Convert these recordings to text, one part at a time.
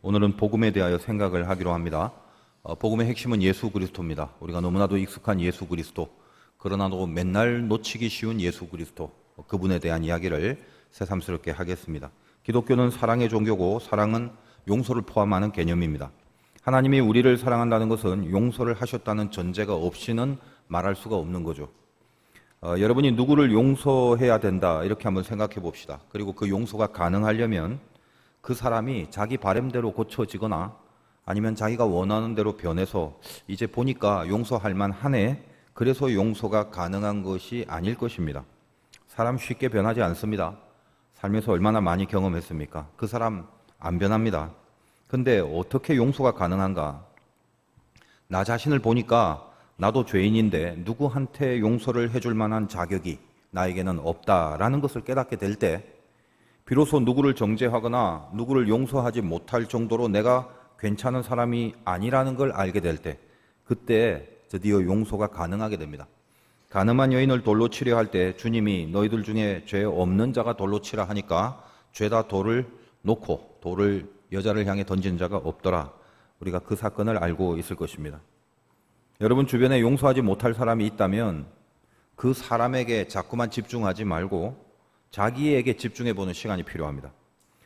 오늘은 복음에 대하여 생각을 하기로 합니다. 복음의 핵심은 예수 그리스도입니다. 우리가 너무나도 익숙한 예수 그리스도, 그러나도 맨날 놓치기 쉬운 예수 그리스도, 그분에 대한 이야기를 새삼스럽게 하겠습니다. 기독교는 사랑의 종교고 사랑은 용서를 포함하는 개념입니다. 하나님이 우리를 사랑한다는 것은 용서를 하셨다는 전제가 없이는 말할 수가 없는 거죠. 여러분이 누구를 용서해야 된다 이렇게 한번 생각해 봅시다. 그리고 그 용서가 가능하려면 그 사람이 자기 바람대로 고쳐지거나 아니면 자기가 원하는 대로 변해서 이제 보니까 용서할 만하네, 그래서 용서가 가능한 것이 아닐 것입니다. 사람 쉽게 변하지 않습니다. 살면서 얼마나 많이 경험했습니까? 그 사람 안 변합니다. 근데 어떻게 용서가 가능한가? 나 자신을 보니까 나도 죄인인데 누구한테 용서를 해줄 만한 자격이 나에게는 없다라는 것을 깨닫게 될 때, 비로소 누구를 정죄하거나 누구를 용서하지 못할 정도로 내가 괜찮은 사람이 아니라는 걸 알게 될 때, 그때 드디어 용서가 가능하게 됩니다. 가늠한 여인을 돌로 치려 할 때 주님이 너희들 중에 죄 없는 자가 돌로 치라 하니까 죄다 돌을 놓고 돌을 여자를 향해 던지는 자가 없더라. 우리가 그 사건을 알고 있을 것입니다. 여러분 주변에 용서하지 못할 사람이 있다면 그 사람에게 자꾸만 집중하지 말고 자기에게 집중해보는 시간이 필요합니다.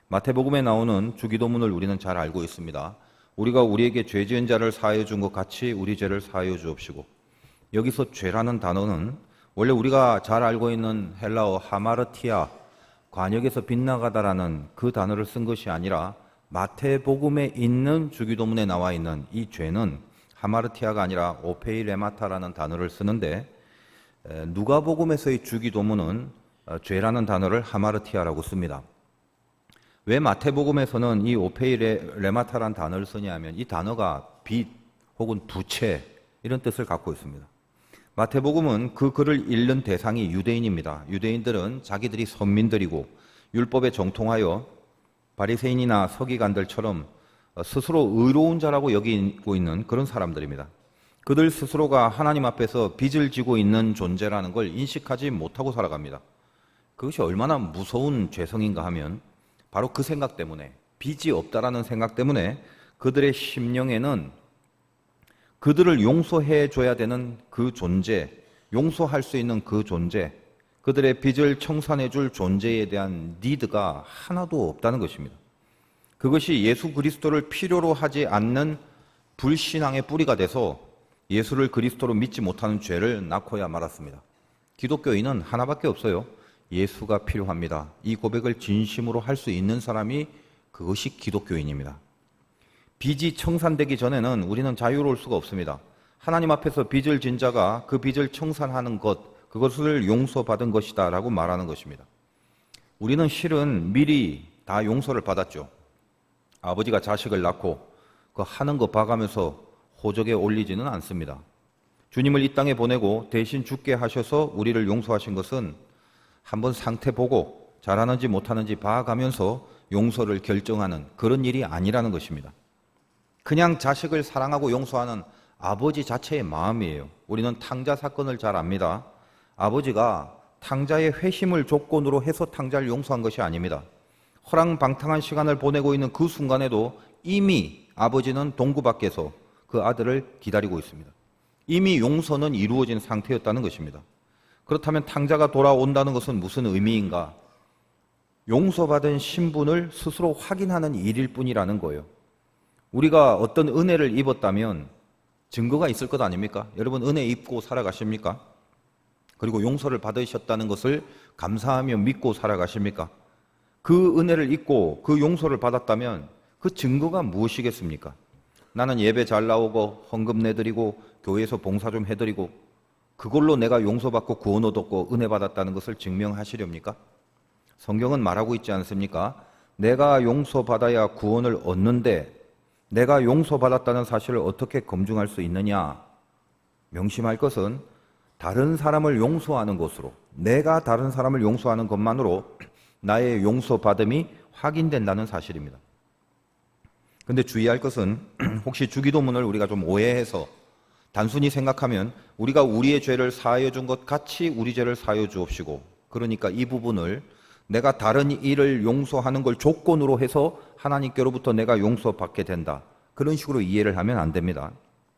마태복음에 나오는 주기도문을 우리는 잘 알고 있습니다. 우리가 우리에게 죄 지은 자를 사하여 준 것 같이 우리 죄를 사하여 주옵시고, 여기서 죄라는 단어는 원래 우리가 잘 알고 있는 헬라어 하마르티아, 관역에서 빗나가다라는 그 단어를 쓴 것이 아니라 마태복음에 있는 주기도문에 나와 있는 이 죄는 하마르티아가 아니라 오페이레마타라는 단어를 쓰는데, 누가복음에서의 주기도문은 죄라는 단어를 하마르티아라고 씁니다. 왜 마태복음에서는 이 오페이레마타라는 단어를 쓰냐면 이 단어가 빚 혹은 부채 이런 뜻을 갖고 있습니다. 마태복음은 그 글을 읽는 대상이 유대인입니다. 유대인들은 자기들이 선민들이고 율법에 정통하여 바리새인이나 서기관들처럼 스스로 의로운 자라고 여기고 있는 그런 사람들입니다. 그들 스스로가 하나님 앞에서 빚을 지고 있는 존재라는 걸 인식하지 못하고 살아갑니다. 그것이 얼마나 무서운 죄성인가 하면 바로 그 생각 때문에, 빚이 없다라는 생각 때문에 그들의 심령에는 그들을 용서해 줘야 되는 그 존재, 용서할 수 있는 그 존재, 그들의 빚을 청산해 줄 존재에 대한 니드가 하나도 없다는 것입니다. 그것이 예수 그리스도를 필요로 하지 않는 불신앙의 뿌리가 돼서 예수를 그리스도로 믿지 못하는 죄를 낳고야 말았습니다. 기독교인은 하나밖에 없어요. 예수가 필요합니다. 이 고백을 진심으로 할 수 있는 사람이 그것이 기독교인입니다. 빚이 청산되기 전에는 우리는 자유로울 수가 없습니다. 하나님 앞에서 빚을 진 자가 그 빚을 청산하는 것, 그것을 용서받은 것이다 라고 말하는 것입니다. 우리는 실은 미리 다 용서를 받았죠. 아버지가 자식을 낳고 그 하는 거 봐가면서 호적에 올리지는 않습니다. 주님을 이 땅에 보내고 대신 죽게 하셔서 우리를 용서하신 것은 한번 상태 보고 잘하는지 못하는지 봐가면서 용서를 결정하는 그런 일이 아니라는 것입니다. 그냥 자식을 사랑하고 용서하는 아버지 자체의 마음이에요. 우리는 탕자 사건을 잘 압니다. 아버지가 탕자의 회심을 조건으로 해서 탕자를 용서한 것이 아닙니다. 허랑방탕한 시간을 보내고 있는 그 순간에도 이미 아버지는 동구 밖에서 그 아들을 기다리고 있습니다. 이미 용서는 이루어진 상태였다는 것입니다. 그렇다면 탕자가 돌아온다는 것은 무슨 의미인가? 용서받은 신분을 스스로 확인하는 일일 뿐이라는 거예요. 우리가 어떤 은혜를 입었다면 증거가 있을 것 아닙니까? 여러분 은혜 입고 살아가십니까? 그리고 용서를 받으셨다는 것을 감사하며 믿고 살아가십니까? 그 은혜를 입고 그 용서를 받았다면 그 증거가 무엇이겠습니까? 나는 예배 잘 나오고 헌금 내드리고 교회에서 봉사 좀 해드리고 그걸로 내가 용서받고 구원 얻었고 은혜 받았다는 것을 증명하시렵니까? 성경은 말하고 있지 않습니까? 내가 용서받아야 구원을 얻는데 내가 용서받았다는 사실을 어떻게 검증할 수 있느냐? 명심할 것은 다른 사람을 용서하는 것으로, 내가 다른 사람을 용서하는 것만으로 나의 용서받음이 확인된다는 사실입니다. 근데 주의할 것은 혹시 주기도문을 우리가 좀 오해해서 단순히 생각하면 우리가 우리의 죄를 사하여 준 것 같이 우리 죄를 사하여 주옵시고, 그러니까 이 부분을 내가 다른 일을 용서하는 걸 조건으로 해서 하나님께로부터 내가 용서받게 된다. 그런 식으로 이해를 하면 안 됩니다.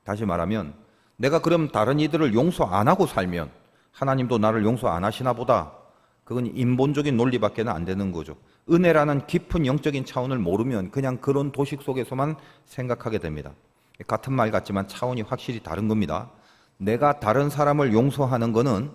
다시 말하면 내가 그럼 다른 이들을 용서 안 하고 살면 하나님도 나를 용서 안 하시나 보다. 그건 인본적인 논리밖에 안 되는 거죠. 은혜라는 깊은 영적인 차원을 모르면 그냥 그런 도식 속에서만 생각하게 됩니다. 같은 말 같지만 차원이 확실히 다른 겁니다. 내가 다른 사람을 용서하는 것은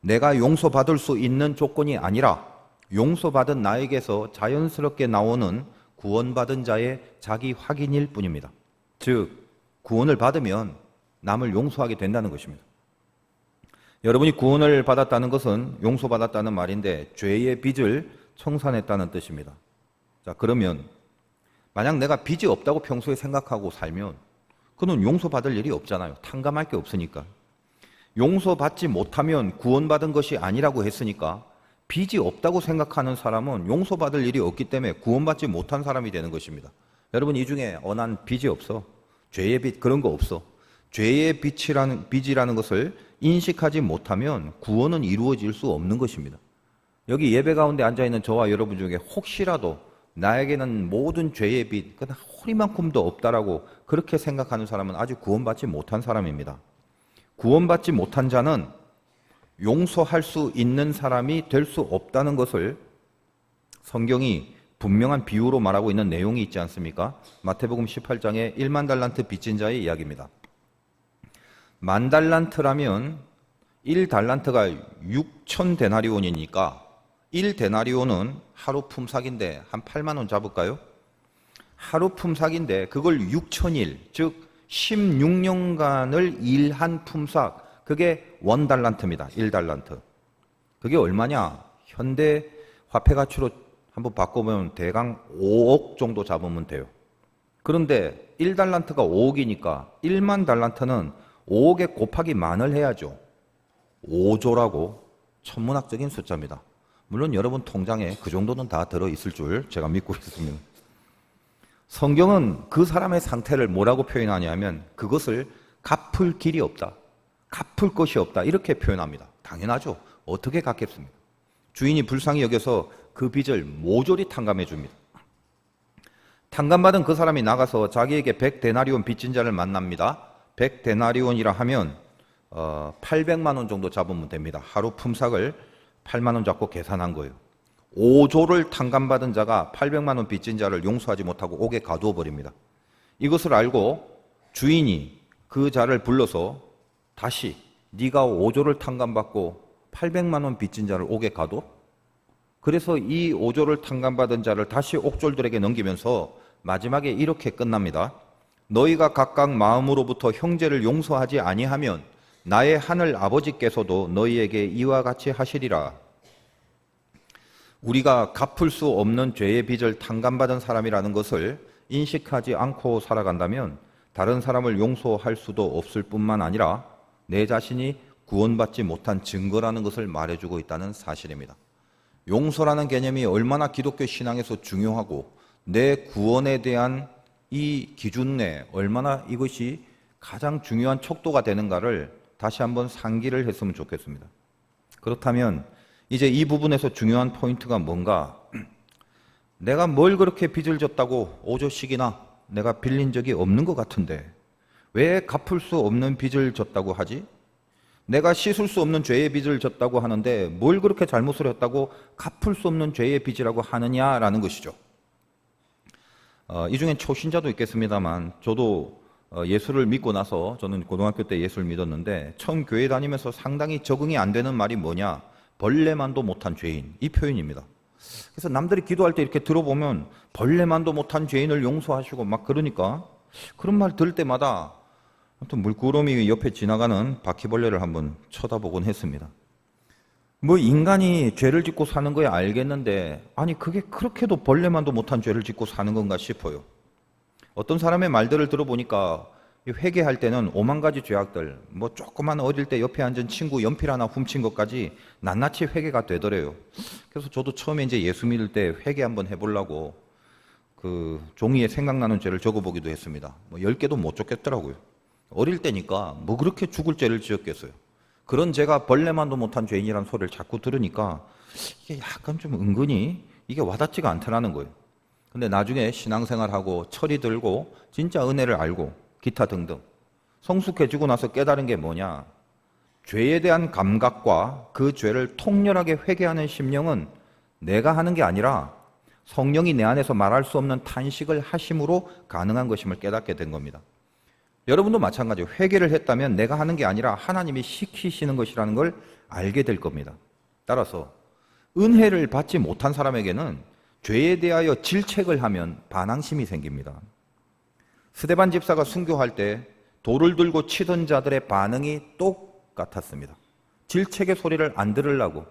내가 용서받을 수 있는 조건이 아니라 용서받은 나에게서 자연스럽게 나오는 구원받은 자의 자기 확인일 뿐입니다. 즉, 구원을 받으면 남을 용서하게 된다는 것입니다. 여러분이 구원을 받았다는 것은 용서받았다는 말인데 죄의 빚을 청산했다는 뜻입니다. 자, 그러면 만약 내가 빚이 없다고 평소에 생각하고 살면 그는 용서받을 일이 없잖아요. 탕감할 게 없으니까. 용서받지 못하면 구원받은 것이 아니라고 했으니까 빚이 없다고 생각하는 사람은 용서받을 일이 없기 때문에 구원받지 못한 사람이 되는 것입니다. 여러분, 이 중에 난 빚이 없어. 죄의 빚 그런 거 없어. 죄의 빚이라는 것을 인식하지 못하면 구원은 이루어질 수 없는 것입니다. 여기 예배 가운데 앉아있는 저와 여러분 중에 혹시라도 나에게는 모든 죄의 빚, 그러나 허리만큼도 없다라고 그렇게 생각하는 사람은 아직 구원받지 못한 사람입니다. 구원받지 못한 자는 용서할 수 있는 사람이 될 수 없다는 것을 성경이 분명한 비유로 말하고 있는 내용이 있지 않습니까? 마태복음 18장에 1만 달란트 빚진 자의 이야기입니다. 10,000달란트라면 1달란트가 6,000데나리온이니까 1데나리온은 하루 품삯인데 한 8만 원 잡을까요? 하루 품삯인데 그걸 6,000일, 즉 16년간을 일한 품삯, 그게 1달란트입니다. 1달란트. 그게 얼마냐? 현대 화폐 가치로 한번 바꿔보면 대강 5억 정도 잡으면 돼요. 그런데 1달란트가 5억이니까 1만 달란트는 5억에 곱하기 만을 해야죠. 5조라고 천문학적인 숫자입니다. 물론 여러분 통장에 그 정도는 다 들어있을 줄 제가 믿고 있습니다. 성경은 그 사람의 상태를 뭐라고 표현하냐면 그것을 갚을 길이 없다, 갚을 것이 없다 이렇게 표현합니다. 당연하죠. 어떻게 갚겠습니까? 주인이 불쌍히 여겨서 그 빚을 모조리 탕감해 줍니다. 탕감받은 그 사람이 나가서 자기에게 100데나리온 빚진 자를 만납니다. 100데나리온이라 하면 800만 원 정도 잡으면 됩니다. 하루 품삯을 8만 원 잡고 계산한 거예요. 5조를 탕감받은 자가 800만 원 빚진 자를 용서하지 못하고 옥에 가두어 버립니다. 이것을 알고 주인이 그 자를 불러서 다시 네가 5조를 탕감받고 800만 원 빚진 자를 옥에 가둬? 그래서 이 5조를 탕감받은 자를 다시 옥졸들에게 넘기면서 마지막에 이렇게 끝납니다. 너희가 각각 마음으로부터 형제를 용서하지 아니하면 나의 하늘 아버지께서도 너희에게 이와 같이 하시리라. 우리가 갚을 수 없는 죄의 빚을 탕감받은 사람이라는 것을 인식하지 않고 살아간다면 다른 사람을 용서할 수도 없을 뿐만 아니라 내 자신이 구원받지 못한 증거라는 것을 말해주고 있다는 사실입니다. 용서라는 개념이 얼마나 기독교 신앙에서 중요하고 내 구원에 대한 이 기준 내에 얼마나 이것이 가장 중요한 척도가 되는가를 다시 한번 상기를 했으면 좋겠습니다. 그렇다면 이제 이 부분에서 중요한 포인트가 뭔가? 내가 뭘 그렇게 빚을 졌다고 5조씩이나 내가 빌린 적이 없는 것 같은데 왜 갚을 수 없는 빚을 졌다고 하지? 내가 씻을 수 없는 죄의 빚을 졌다고 하는데 뭘 그렇게 잘못을 했다고 갚을 수 없는 죄의 빚이라고 하느냐라는 것이죠. 이 중엔 초신자도 있겠습니다만 저도 예수를 믿고 나서 저는 고등학교 때 예수를 믿었는데 처음 교회 다니면서 상당히 적응이 안 되는 말이 뭐냐? 벌레만도 못한 죄인, 이 표현입니다. 그래서 남들이 기도할 때 이렇게 들어보면 벌레만도 못한 죄인을 용서하시고 막 그러니까 그런 말 들을 때마다 아무튼 물구러미 옆에 지나가는 바퀴벌레를 한번 쳐다보곤 했습니다. 뭐 인간이 죄를 짓고 사는 거야 알겠는데 아니 그게 그렇게도 벌레만도 못한 죄를 짓고 사는 건가 싶어요. 어떤 사람의 말들을 들어보니까 회개할 때는 5만 가지 죄악들, 뭐 조그만 어릴 때 옆에 앉은 친구 연필 하나 훔친 것까지 낱낱이 회개가 되더래요. 그래서 저도 처음에 이제 예수 믿을 때 회개 한번 해보려고 그 종이에 생각나는 죄를 적어보기도 했습니다. 뭐 10개도 못 적겠더라고요. 어릴 때니까 뭐 그렇게 죽을 죄를 지었겠어요. 그런 죄가 벌레만도 못한 죄인이라는 소리를 자꾸 들으니까 이게 약간 좀 은근히 이게 와닿지가 않더라는 거예요. 근데 나중에 신앙생활하고 철이 들고 진짜 은혜를 알고 기타 등등 성숙해지고 나서 깨달은 게 뭐냐? 죄에 대한 감각과 그 죄를 통렬하게 회개하는 심령은 내가 하는 게 아니라 성령이 내 안에서 말할 수 없는 탄식을 하심으로 가능한 것임을 깨닫게 된 겁니다. 여러분도 마찬가지예요. 회개를 했다면 내가 하는 게 아니라 하나님이 시키시는 것이라는 걸 알게 될 겁니다. 따라서 은혜를 받지 못한 사람에게는 죄에 대하여 질책을 하면 반항심이 생깁니다. 스데반 집사가 순교할 때 돌을 들고 치던 자들의 반응이 똑같았습니다. 질책의 소리를 안 들으려고.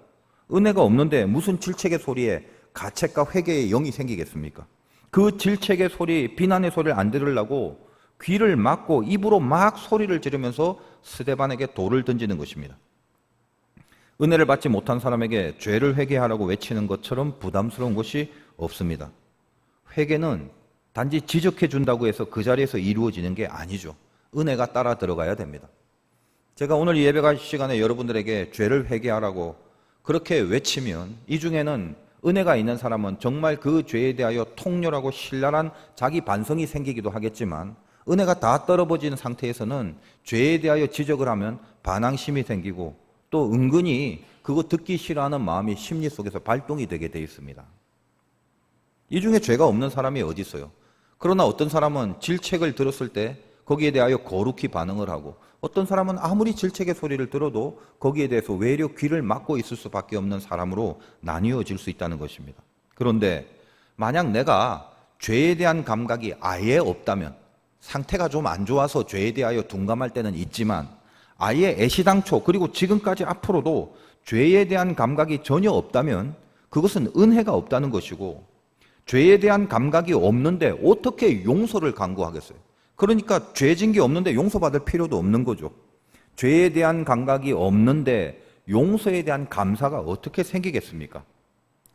은혜가 없는데 무슨 질책의 소리에 가책과 회개의 영이 생기겠습니까? 그 질책의 소리, 비난의 소리를 안 들으려고 귀를 막고 입으로 막 소리를 지르면서 스데반에게 돌을 던지는 것입니다. 은혜를 받지 못한 사람에게 죄를 회개하라고 외치는 것처럼 부담스러운 것이 없습니다. 회개는 단지 지적해 준다고 해서 그 자리에서 이루어지는 게 아니죠. 은혜가 따라 들어가야 됩니다. 제가 오늘 예배가 시간에 여러분들에게 죄를 회개하라고 그렇게 외치면 이 중에는 은혜가 있는 사람은 정말 그 죄에 대하여 통렬하고 신랄한 자기 반성이 생기기도 하겠지만 은혜가 다 떨어버진 상태에서는 죄에 대하여 지적을 하면 반항심이 생기고 또 은근히 그거 듣기 싫어하는 마음이 심리 속에서 발동이 되게 돼 있습니다. 이 중에 죄가 없는 사람이 어디 있어요? 그러나 어떤 사람은 질책을 들었을 때 거기에 대하여 거룩히 반응을 하고 어떤 사람은 아무리 질책의 소리를 들어도 거기에 대해서 외려 귀를 막고 있을 수밖에 없는 사람으로 나뉘어질 수 있다는 것입니다. 그런데 만약 내가 죄에 대한 감각이 아예 없다면 상태가 좀 안 좋아서 죄에 대하여 둔감할 때는 있지만 아예 애시당초 그리고 지금까지 앞으로도 죄에 대한 감각이 전혀 없다면 그것은 은혜가 없다는 것이고 죄에 대한 감각이 없는데 어떻게 용서를 강구하겠어요? 그러니까 죄진 게 없는데 용서받을 필요도 없는 거죠. 죄에 대한 감각이 없는데 용서에 대한 감사가 어떻게 생기겠습니까?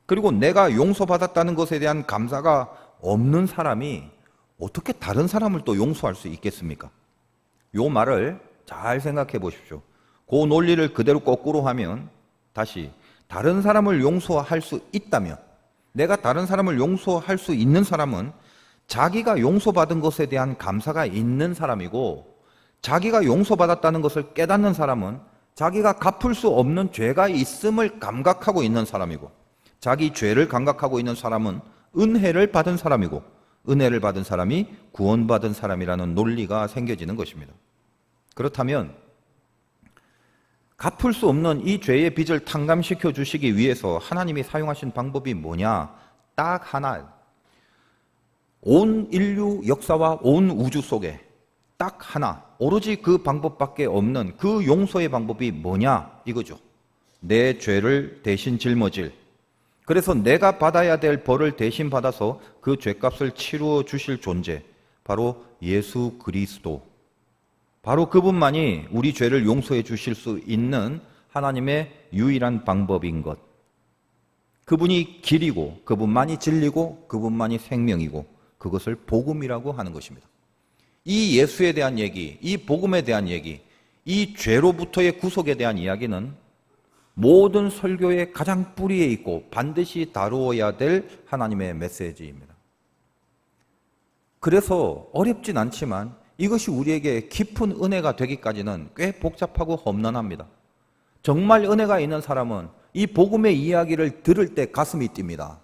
그리고 내가 용서받았다는 것에 대한 감사가 없는 사람이 어떻게 다른 사람을 또 용서할 수 있겠습니까? 요 말을 잘 생각해 보십시오. 그 논리를 그대로 거꾸로 하면 다시 다른 사람을 용서할 수 있다면 내가 다른 사람을 용서할 수 있는 사람은 자기가 용서받은 것에 대한 감사가 있는 사람이고 자기가 용서받았다는 것을 깨닫는 사람은 자기가 갚을 수 없는 죄가 있음을 감각하고 있는 사람이고 자기 죄를 감각하고 있는 사람은 은혜를 받은 사람이고 은혜를 받은 사람이 구원받은 사람이라는 논리가 생겨지는 것입니다. 그렇다면 갚을 수 없는 이 죄의 빚을 탕감시켜 주시기 위해서 하나님이 사용하신 방법이 뭐냐? 딱 하나. 온 인류 역사와 온 우주 속에 딱 하나, 오로지 그 방법밖에 없는 그 용서의 방법이 뭐냐? 이거죠. 내 죄를 대신 짊어질. 그래서 내가 받아야 될 벌을 대신 받아서 그 죄값을 치루어 주실 존재, 바로 예수 그리스도. 바로 그분만이 우리 죄를 용서해 주실 수 있는 하나님의 유일한 방법인 것. 그분이 길이고 그분만이 진리고 그분만이 생명이고 그것을 복음이라고 하는 것입니다. 이 예수에 대한 얘기, 이 복음에 대한 얘기, 이 죄로부터의 구속에 대한 이야기는 모든 설교의 가장 뿌리에 있고 반드시 다루어야 될 하나님의 메시지입니다. 그래서 어렵진 않지만 이것이 우리에게 깊은 은혜가 되기까지는 꽤 복잡하고 험난합니다. 정말 은혜가 있는 사람은 이 복음의 이야기를 들을 때 가슴이 뜁니다.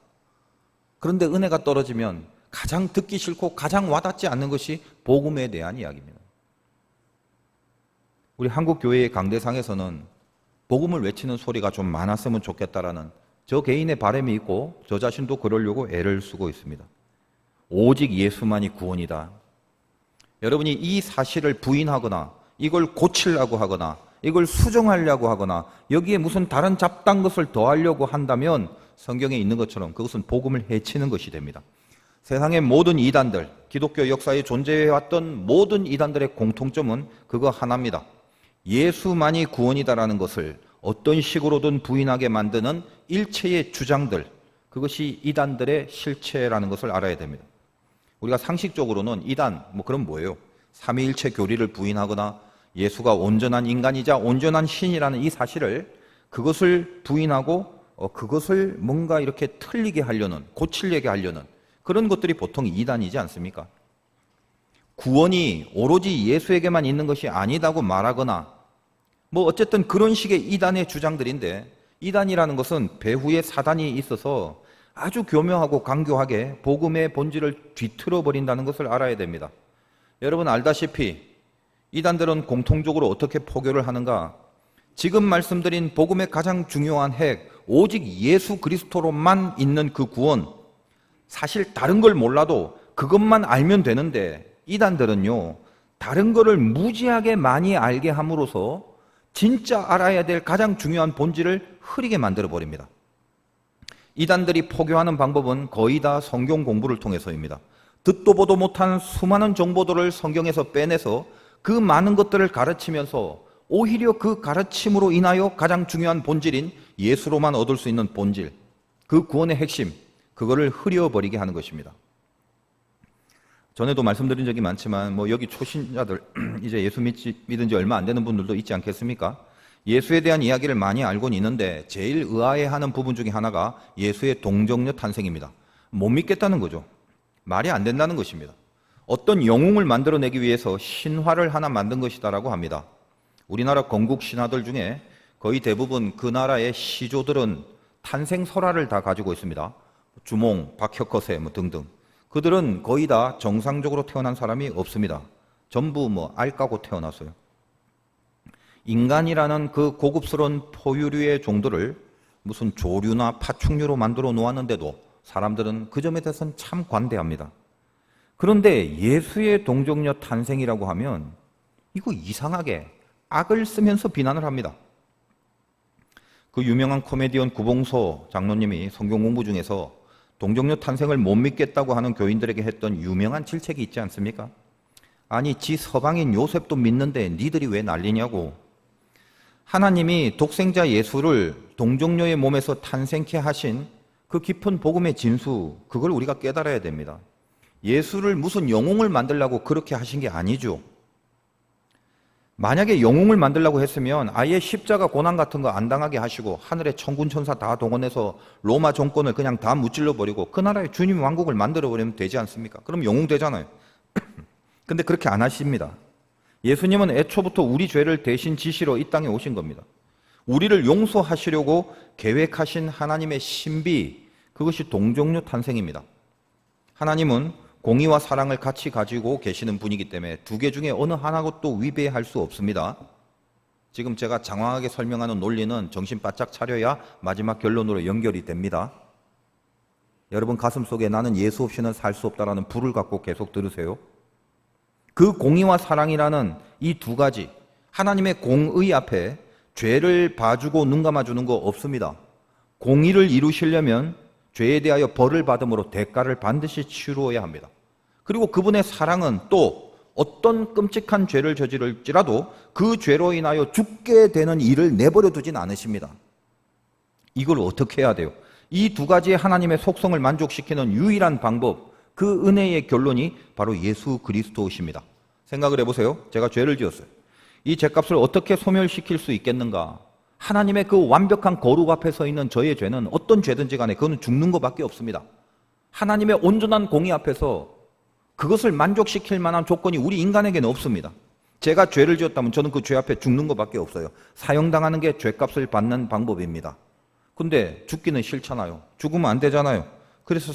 그런데 은혜가 떨어지면 가장 듣기 싫고 가장 와닿지 않는 것이 복음에 대한 이야기입니다. 우리 한국교회의 강대상에서는 복음을 외치는 소리가 좀 많았으면 좋겠다라는 저 개인의 바람이 있고 저 자신도 그러려고 애를 쓰고 있습니다. 오직 예수만이 구원이다. 여러분이 이 사실을 부인하거나 이걸 고치려고 하거나 이걸 수정하려고 하거나 여기에 무슨 다른 잡다한 것을 더하려고 한다면 성경에 있는 것처럼 그것은 복음을 해치는 것이 됩니다. 세상의 모든 이단들, 기독교 역사에 존재해왔던 모든 이단들의 공통점은 그거 하나입니다. 예수만이 구원이다라는 것을 어떤 식으로든 부인하게 만드는 일체의 주장들, 그것이 이단들의 실체라는 것을 알아야 됩니다. 우리가 상식적으로는 이단, 그럼 뭐예요? 삼위일체 교리를 부인하거나 예수가 온전한 인간이자 온전한 신이라는 이 사실을 그것을 부인하고 그것을 뭔가 이렇게 틀리게 하려는, 고치려게 하려는 그런 것들이 보통 이단이지 않습니까? 구원이 오로지 예수에게만 있는 것이 아니다고 말하거나 어쨌든 그런 식의 이단의 주장들인데, 이단이라는 것은 배후에 사단이 있어서 아주 교묘하고 강교하게 복음의 본질을 뒤틀어 버린다는 것을 알아야 됩니다. 여러분 알다시피 이단들은 공통적으로 어떻게 포교를 하는가? 지금 말씀드린 복음의 가장 중요한 핵, 오직 예수 그리스도로만 있는 그 구원, 사실 다른 걸 몰라도 그것만 알면 되는데, 이단들은요 다른 거를 무지하게 많이 알게 함으로써 진짜 알아야 될 가장 중요한 본질을 흐리게 만들어 버립니다. 이단들이 포교하는 방법은 거의 다 성경 공부를 통해서입니다. 듣도 보도 못한 수많은 정보들을 성경에서 빼내서 그 많은 것들을 가르치면서 오히려 그 가르침으로 인하여 가장 중요한 본질인 예수로만 얻을 수 있는 본질, 그 구원의 핵심, 그거를 흐려버리게 하는 것입니다. 전에도 말씀드린 적이 많지만 여기 초신자들 이제 예수 믿은 지 얼마 안 되는 분들도 있지 않겠습니까? 예수에 대한 이야기를 많이 알고는 있는데 제일 의아해하는 부분 중에 하나가 예수의 동정녀 탄생입니다. 못 믿겠다는 거죠. 말이 안 된다는 것입니다. 어떤 영웅을 만들어내기 위해서 신화를 하나 만든 것이다라고 합니다. 우리나라 건국 신화들 중에 거의 대부분 그 나라의 시조들은 탄생 설화를 다 가지고 있습니다. 주몽, 박혁거세 등등. 그들은 거의 다 정상적으로 태어난 사람이 없습니다. 전부 알 까고 태어났어요. 인간이라는 그 고급스러운 포유류의 종들을 무슨 조류나 파충류로 만들어 놓았는데도 사람들은 그 점에 대해서는 참 관대합니다. 그런데 예수의 동정녀 탄생이라고 하면 이거 이상하게 악을 쓰면서 비난을 합니다. 그 유명한 코미디언 구봉소 장로님이 성경 공부 중에서 동정녀 탄생을 못 믿겠다고 하는 교인들에게 했던 유명한 질책이 있지 않습니까? 아니 지 서방인 요셉도 믿는데 니들이 왜 난리냐고. 하나님이 독생자 예수를 동정녀의 몸에서 탄생케 하신 그 깊은 복음의 진수, 그걸 우리가 깨달아야 됩니다. 예수를 무슨 영웅을 만들려고 그렇게 하신 게 아니죠. 만약에 영웅을 만들려고 했으면 아예 십자가 고난 같은 거 안 당하게 하시고 하늘의 천군 천사 다 동원해서 로마 정권을 그냥 다 무찔러 버리고 그 나라의 주님 왕국을 만들어 버리면 되지 않습니까? 그럼 영웅 되잖아요. 근데 그렇게 안 하십니다. 예수님은 애초부터 우리 죄를 대신 지시러 이 땅에 오신 겁니다. 우리를 용서하시려고 계획하신 하나님의 신비, 그것이 동정녀 탄생입니다. 하나님은 공의와 사랑을 같이 가지고 계시는 분이기 때문에 두 개 중에 어느 하나것도 위배할 수 없습니다. 지금 제가 장황하게 설명하는 논리는 정신 바짝 차려야 마지막 결론으로 연결이 됩니다. 여러분 가슴 속에 나는 예수 없이는 살 수 없다라는 불을 갖고 계속 들으세요. 그 공의와 사랑이라는 이 두 가지, 하나님의 공의 앞에 죄를 봐주고 눈 감아주는 거 없습니다. 공의를 이루시려면 죄에 대하여 벌을 받음으로 대가를 반드시 치루어야 합니다. 그리고 그분의 사랑은 또 어떤 끔찍한 죄를 저지를지라도 그 죄로 인하여 죽게 되는 일을 내버려 두진 않으십니다. 이걸 어떻게 해야 돼요? 이 두 가지의 하나님의 속성을 만족시키는 유일한 방법, 그 은혜의 결론이 바로 예수 그리스도이십니다. 생각을 해보세요. 제가 죄를 지었어요. 이 죄값을 어떻게 소멸시킬 수 있겠는가? 하나님의 그 완벽한 거룩 앞에 서 있는 저의 죄는 어떤 죄든지 간에 그거는 죽는 것밖에 없습니다. 하나님의 온전한 공의 앞에서 그것을 만족시킬 만한 조건이 우리 인간에게는 없습니다. 제가 죄를 지었다면 저는 그 죄 앞에 죽는 것밖에 없어요. 사형당하는 게 죄값을 받는 방법입니다. 근데 죽기는 싫잖아요. 죽으면 안 되잖아요. 그래서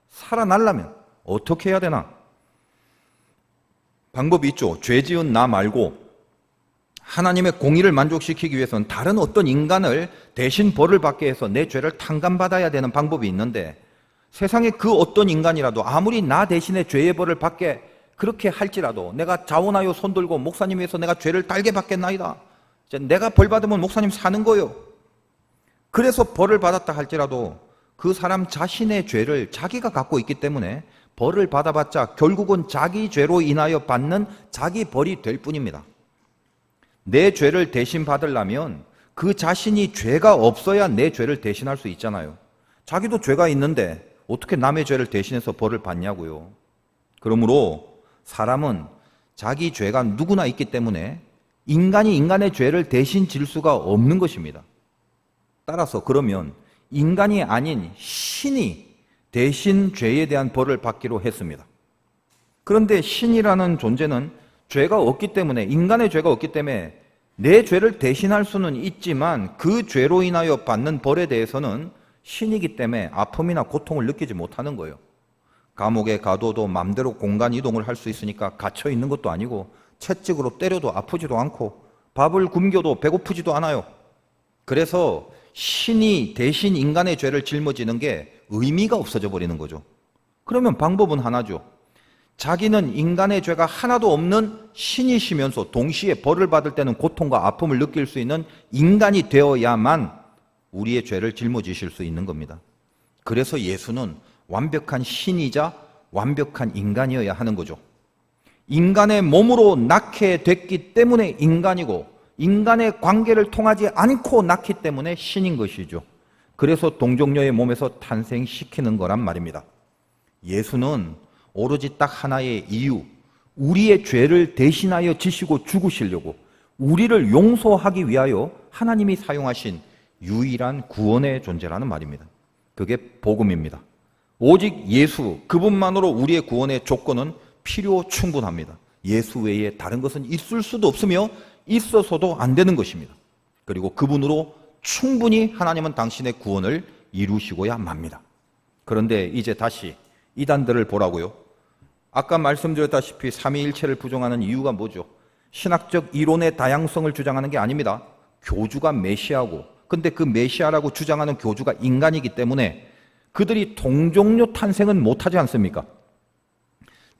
살아나려면 어떻게 해야 되나? 방법이 있죠. 죄 지은 나 말고 하나님의 공의를 만족시키기 위해서는 다른 어떤 인간을 대신 벌을 받게 해서 내 죄를 탕감받아야 되는 방법이 있는데, 세상에 그 어떤 인간이라도 아무리 나 대신에 죄의 벌을 받게 그렇게 할지라도 내가 자원하여 손들고 목사님 위해서 내가 죄를 달게 받겠나이다, 내가 벌 받으면 목사님 사는 거요, 그래서 벌을 받았다 할지라도 그 사람 자신의 죄를 자기가 갖고 있기 때문에 벌을 받아봤자 결국은 자기 죄로 인하여 받는 자기 벌이 될 뿐입니다. 내 죄를 대신 받으려면 그 자신이 죄가 없어야 내 죄를 대신할 수 있잖아요. 자기도 죄가 있는데 어떻게 남의 죄를 대신해서 벌을 받냐고요. 그러므로 사람은 자기 죄가 누구나 있기 때문에 인간이 인간의 죄를 대신 질 수가 없는 것입니다. 따라서 그러면 인간이 아닌 신이 대신 죄에 대한 벌을 받기로 했습니다. 그런데 신이라는 존재는 죄가 없기 때문에, 인간의 죄가 없기 때문에 내 죄를 대신할 수는 있지만 그 죄로 인하여 받는 벌에 대해서는 신이기 때문에 아픔이나 고통을 느끼지 못하는 거예요. 감옥에 가둬도 마음대로 공간 이동을 할 수 있으니까 갇혀 있는 것도 아니고, 채찍으로 때려도 아프지도 않고, 밥을 굶겨도 배고프지도 않아요. 그래서 신이 대신 인간의 죄를 짊어지는 게 의미가 없어져 버리는 거죠. 그러면 방법은 하나죠. 자기는 인간의 죄가 하나도 없는 신이시면서 동시에 벌을 받을 때는 고통과 아픔을 느낄 수 있는 인간이 되어야만 우리의 죄를 짊어지실 수 있는 겁니다. 그래서 예수는 완벽한 신이자 완벽한 인간이어야 하는 거죠. 인간의 몸으로 낳게 됐기 때문에 인간이고, 인간의 관계를 통하지 않고 낳기 때문에 신인 것이죠. 그래서 동정녀의 몸에서 탄생시키는 거란 말입니다. 예수는 오로지 딱 하나의 이유, 우리의 죄를 대신하여 지시고 죽으시려고, 우리를 용서하기 위하여 하나님이 사용하신 유일한 구원의 존재라는 말입니다. 그게 복음입니다. 오직 예수, 그분만으로 우리의 구원의 조건은 필요 충분합니다. 예수 외에 다른 것은 있을 수도 없으며 있어서도 안 되는 것입니다. 그리고 그분으로 충분히 하나님은 당신의 구원을 이루시고야 맙니다. 그런데 이제 다시 이단들을 보라고요. 아까 말씀드렸다시피 삼위일체를 부정하는 이유가 뭐죠? 신학적 이론의 다양성을 주장하는 게 아닙니다. 교주가 메시아고, 근데 그 메시아라고 주장하는 교주가 인간이기 때문에 그들이 동정녀 탄생은 못하지 않습니까?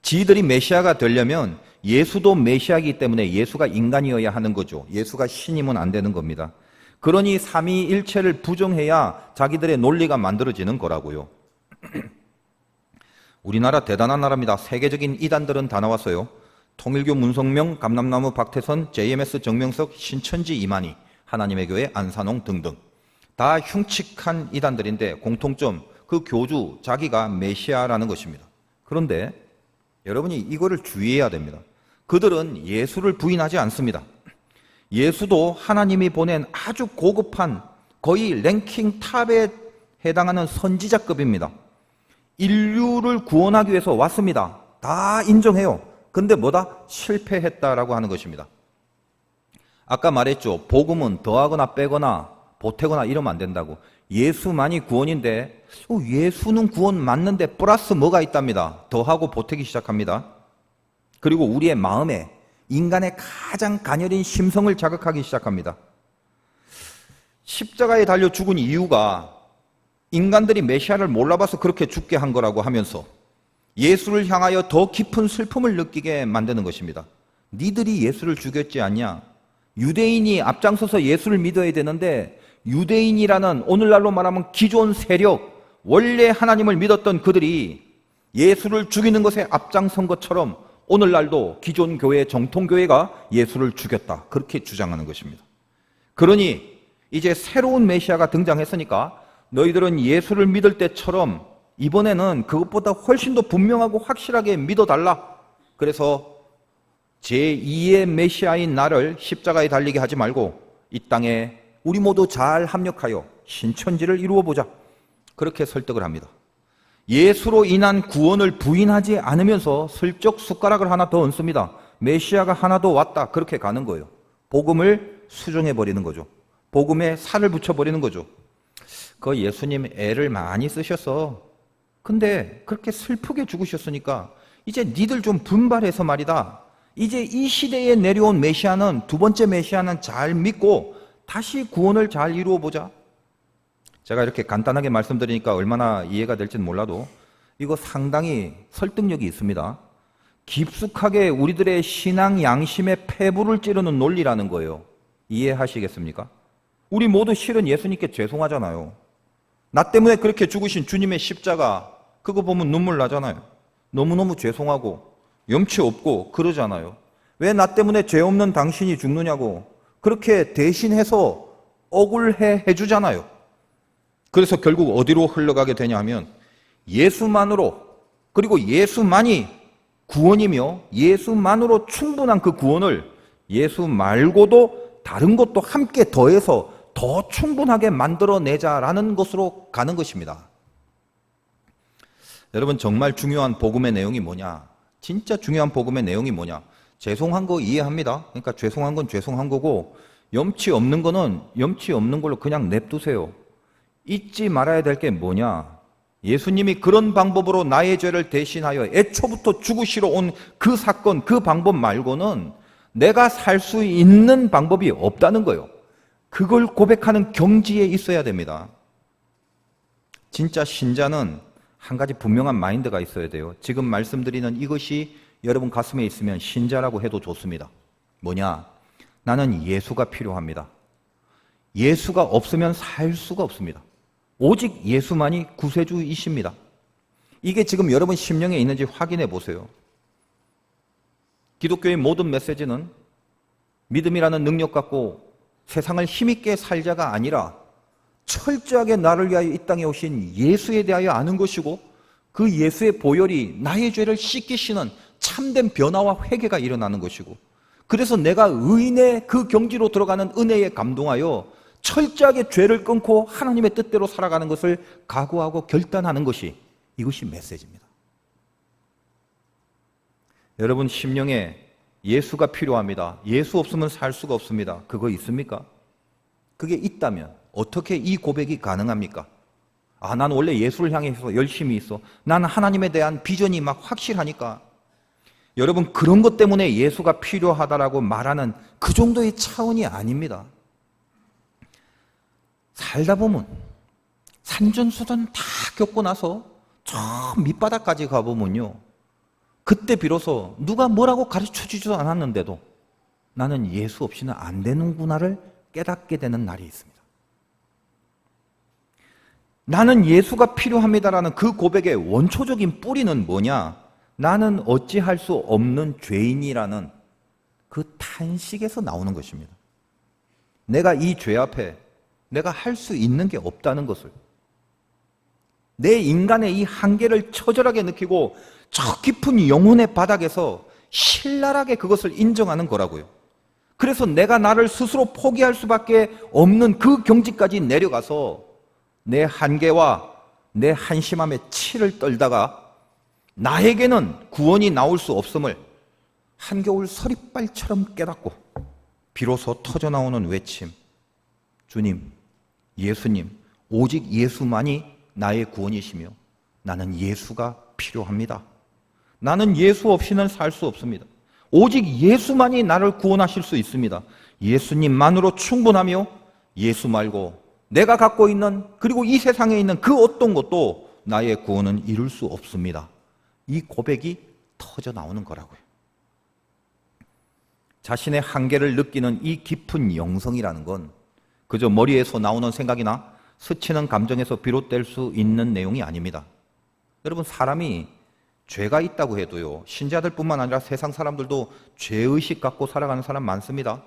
지들이 메시아가 되려면 예수도 메시아이기 때문에 예수가 인간이어야 하는 거죠. 예수가 신이면 안 되는 겁니다. 그러니 삼위일체를 부정해야 자기들의 논리가 만들어지는 거라고요. 우리나라 대단한 나라입니다. 세계적인 이단들은 다 나왔어요. 통일교 문성명, 감람나무 박태선, JMS 정명석, 신천지 이만희, 하나님의 교회 안산홍 등등. 다 흉측한 이단들인데 공통점, 그 교주 자기가 메시아라는 것입니다. 그런데 여러분이 이거를 주의해야 됩니다. 그들은 예수를 부인하지 않습니다. 예수도 하나님이 보낸 아주 고급한, 거의 랭킹 탑에 해당하는 선지자급입니다. 인류를 구원하기 위해서 왔습니다. 다 인정해요. 근데 뭐다? 실패했다라고 하는 것입니다. 아까 말했죠. 복음은 더하거나 빼거나 보태거나 이러면 안 된다고. 예수만이 구원인데 예수는 구원 맞는데 플러스 뭐가 있답니다. 더하고 보태기 시작합니다. 그리고 우리의 마음에 인간의 가장 가녀린 심성을 자극하기 시작합니다. 십자가에 달려 죽은 이유가 인간들이 메시아를 몰라봐서 그렇게 죽게 한 거라고 하면서 예수를 향하여 더 깊은 슬픔을 느끼게 만드는 것입니다. 니들이 예수를 죽였지 않냐? 유대인이 앞장서서 예수를 믿어야 되는데 유대인이라는 오늘날로 말하면 기존 세력, 원래 하나님을 믿었던 그들이 예수를 죽이는 것에 앞장선 것처럼 오늘날도 기존 교회, 정통교회가 예수를 죽였다. 그렇게 주장하는 것입니다. 그러니 이제 새로운 메시아가 등장했으니까 너희들은 예수를 믿을 때처럼 이번에는 그것보다 훨씬 더 분명하고 확실하게 믿어달라. 그래서 제2의 메시아인 나를 십자가에 달리게 하지 말고 이 땅에 우리 모두 잘 합력하여 신천지를 이루어보자. 그렇게 설득을 합니다. 예수로 인한 구원을 부인하지 않으면서 슬쩍 숟가락을 하나 더 얹습니다. 메시아가 하나 더 왔다. 그렇게 가는 거예요. 복음을 수정해버리는 거죠. 복음에 살을 붙여버리는 거죠. 그 예수님 애를 많이 쓰셔서 근데 그렇게 슬프게 죽으셨으니까 이제 니들 좀 분발해서 말이다. 이제 이 시대에 내려온 메시아는, 두 번째 메시아는 잘 믿고 다시 구원을 잘 이루어보자. 제가 이렇게 간단하게 말씀드리니까 얼마나 이해가 될지는 몰라도 이거 상당히 설득력이 있습니다. 깊숙하게 우리들의 신앙 양심의 폐부를 찌르는 논리라는 거예요. 이해하시겠습니까? 우리 모두 실은 예수님께 죄송하잖아요. 나 때문에 그렇게 죽으신 주님의 십자가 그거 보면 눈물 나잖아요. 너무너무 죄송하고 염치 없고 그러잖아요. 왜 나 때문에 죄 없는 당신이 죽느냐고 그렇게 대신해서 억울해 해주잖아요. 그래서 결국 어디로 흘러가게 되냐 하면 예수만으로, 그리고 예수만이 구원이며 예수만으로 충분한 그 구원을 예수 말고도 다른 것도 함께 더해서 더 충분하게 만들어내자라는 것으로 가는 것입니다. 여러분, 정말 중요한 복음의 내용이 뭐냐? 진짜 중요한 복음의 내용이 뭐냐? 죄송한 거 이해합니다. 그러니까 죄송한 건 죄송한 거고, 염치 없는 거는 염치 없는 걸로 그냥 냅두세요. 잊지 말아야 될 게 뭐냐? 예수님이 그런 방법으로 나의 죄를 대신하여 애초부터 죽으시러 온 그 사건, 그 방법 말고는 내가 살 수 있는 방법이 없다는 거예요. 그걸 고백하는 경지에 있어야 됩니다. 진짜 신자는 한 가지 분명한 마인드가 있어야 돼요. 지금 말씀드리는 이것이 여러분 가슴에 있으면 신자라고 해도 좋습니다. 뭐냐? 나는 예수가 필요합니다. 예수가 없으면 살 수가 없습니다. 오직 예수만이 구세주이십니다. 이게 지금 여러분 심령에 있는지 확인해 보세요. 기독교의 모든 메시지는 믿음이라는 능력 갖고 세상을 힘있게 살자가 아니라 철저하게 나를 위하여 이 땅에 오신 예수에 대하여 아는 것이고, 그 예수의 보혈이 나의 죄를 씻기시는 참된 변화와 회개가 일어나는 것이고, 그래서 내가 의인의 그 경지로 들어가는 은혜에 감동하여 철저하게 죄를 끊고 하나님의 뜻대로 살아가는 것을 각오하고 결단하는 것이, 이것이 메시지입니다. 여러분 심령에 예수가 필요합니다. 예수 없으면 살 수가 없습니다. 그거 있습니까? 그게 있다면 어떻게 이 고백이 가능합니까? 아, 난 원래 예수를 향해서 열심히 있어. 난 하나님에 대한 비전이 막 확실하니까. 여러분, 그런 것 때문에 예수가 필요하다라고 말하는 그 정도의 차원이 아닙니다. 살다 보면 산전수전 다 겪고 나서 저 밑바닥까지 가보면요, 그때 비로소 누가 뭐라고 가르쳐주지도 않았는데도 나는 예수 없이는 안 되는구나를 깨닫게 되는 날이 있습니다. 나는 예수가 필요합니다라는 그 고백의 원초적인 뿌리는 뭐냐? 나는 어찌할 수 없는 죄인이라는 그 탄식에서 나오는 것입니다. 내가 이 죄 앞에 내가 할 수 있는 게 없다는 것을, 내 인간의 이 한계를 처절하게 느끼고 저 깊은 영혼의 바닥에서 신랄하게 그것을 인정하는 거라고요. 그래서 내가 나를 스스로 포기할 수밖에 없는 그 경지까지 내려가서 내 한계와 내 한심함에 치를 떨다가 나에게는 구원이 나올 수 없음을 한겨울 서리빨처럼 깨닫고 비로소 터져나오는 외침, 주님, 예수님, 오직 예수만이 나의 구원이시며 나는 예수가 필요합니다. 나는 예수 없이는 살 수 없습니다. 오직 예수만이 나를 구원하실 수 있습니다. 예수님만으로 충분하며 예수 말고 내가 갖고 있는, 그리고 이 세상에 있는 그 어떤 것도 나의 구원은 이룰 수 없습니다. 이 고백이 터져 나오는 거라고요. 자신의 한계를 느끼는 이 깊은 영성이라는 건 그저 머리에서 나오는 생각이나 스치는 감정에서 비롯될 수 있는 내용이 아닙니다. 여러분, 사람이 죄가 있다고 해도요, 신자들뿐만 아니라 세상 사람들도 죄의식 갖고 살아가는 사람 많습니다.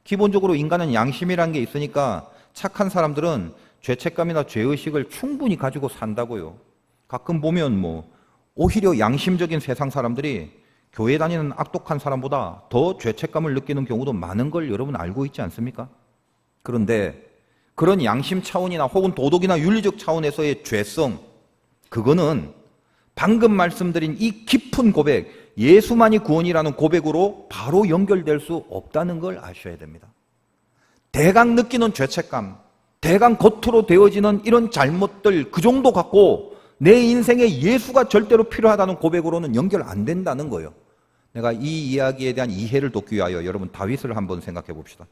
기본적으로 인간은 양심이라는 게 있으니까 착한 사람들은 죄책감이나 죄의식을 충분히 가지고 산다고요. 가끔 보면 오히려 양심적인 세상 사람들이 교회 다니는 악독한 사람보다 더 죄책감을 느끼는 경우도 많은 걸 여러분 알고 있지 않습니까? 그런데 그런 양심 차원이나 혹은 도덕이나 윤리적 차원에서의 죄성, 그거는 방금 말씀드린 이 깊은 고백, 예수만이 구원이라는 고백으로 바로 연결될 수 없다는 걸 아셔야 됩니다. 대강 느끼는 죄책감, 대강 겉으로 되어지는 이런 잘못들, 그 정도 갖고 내 인생에 예수가 절대로 필요하다는 고백으로는 연결 안 된다는 거예요. 내가 이 이야기에 대한 이해를 돕기 위하여 여러분 다윗을 한번 생각해 봅시다.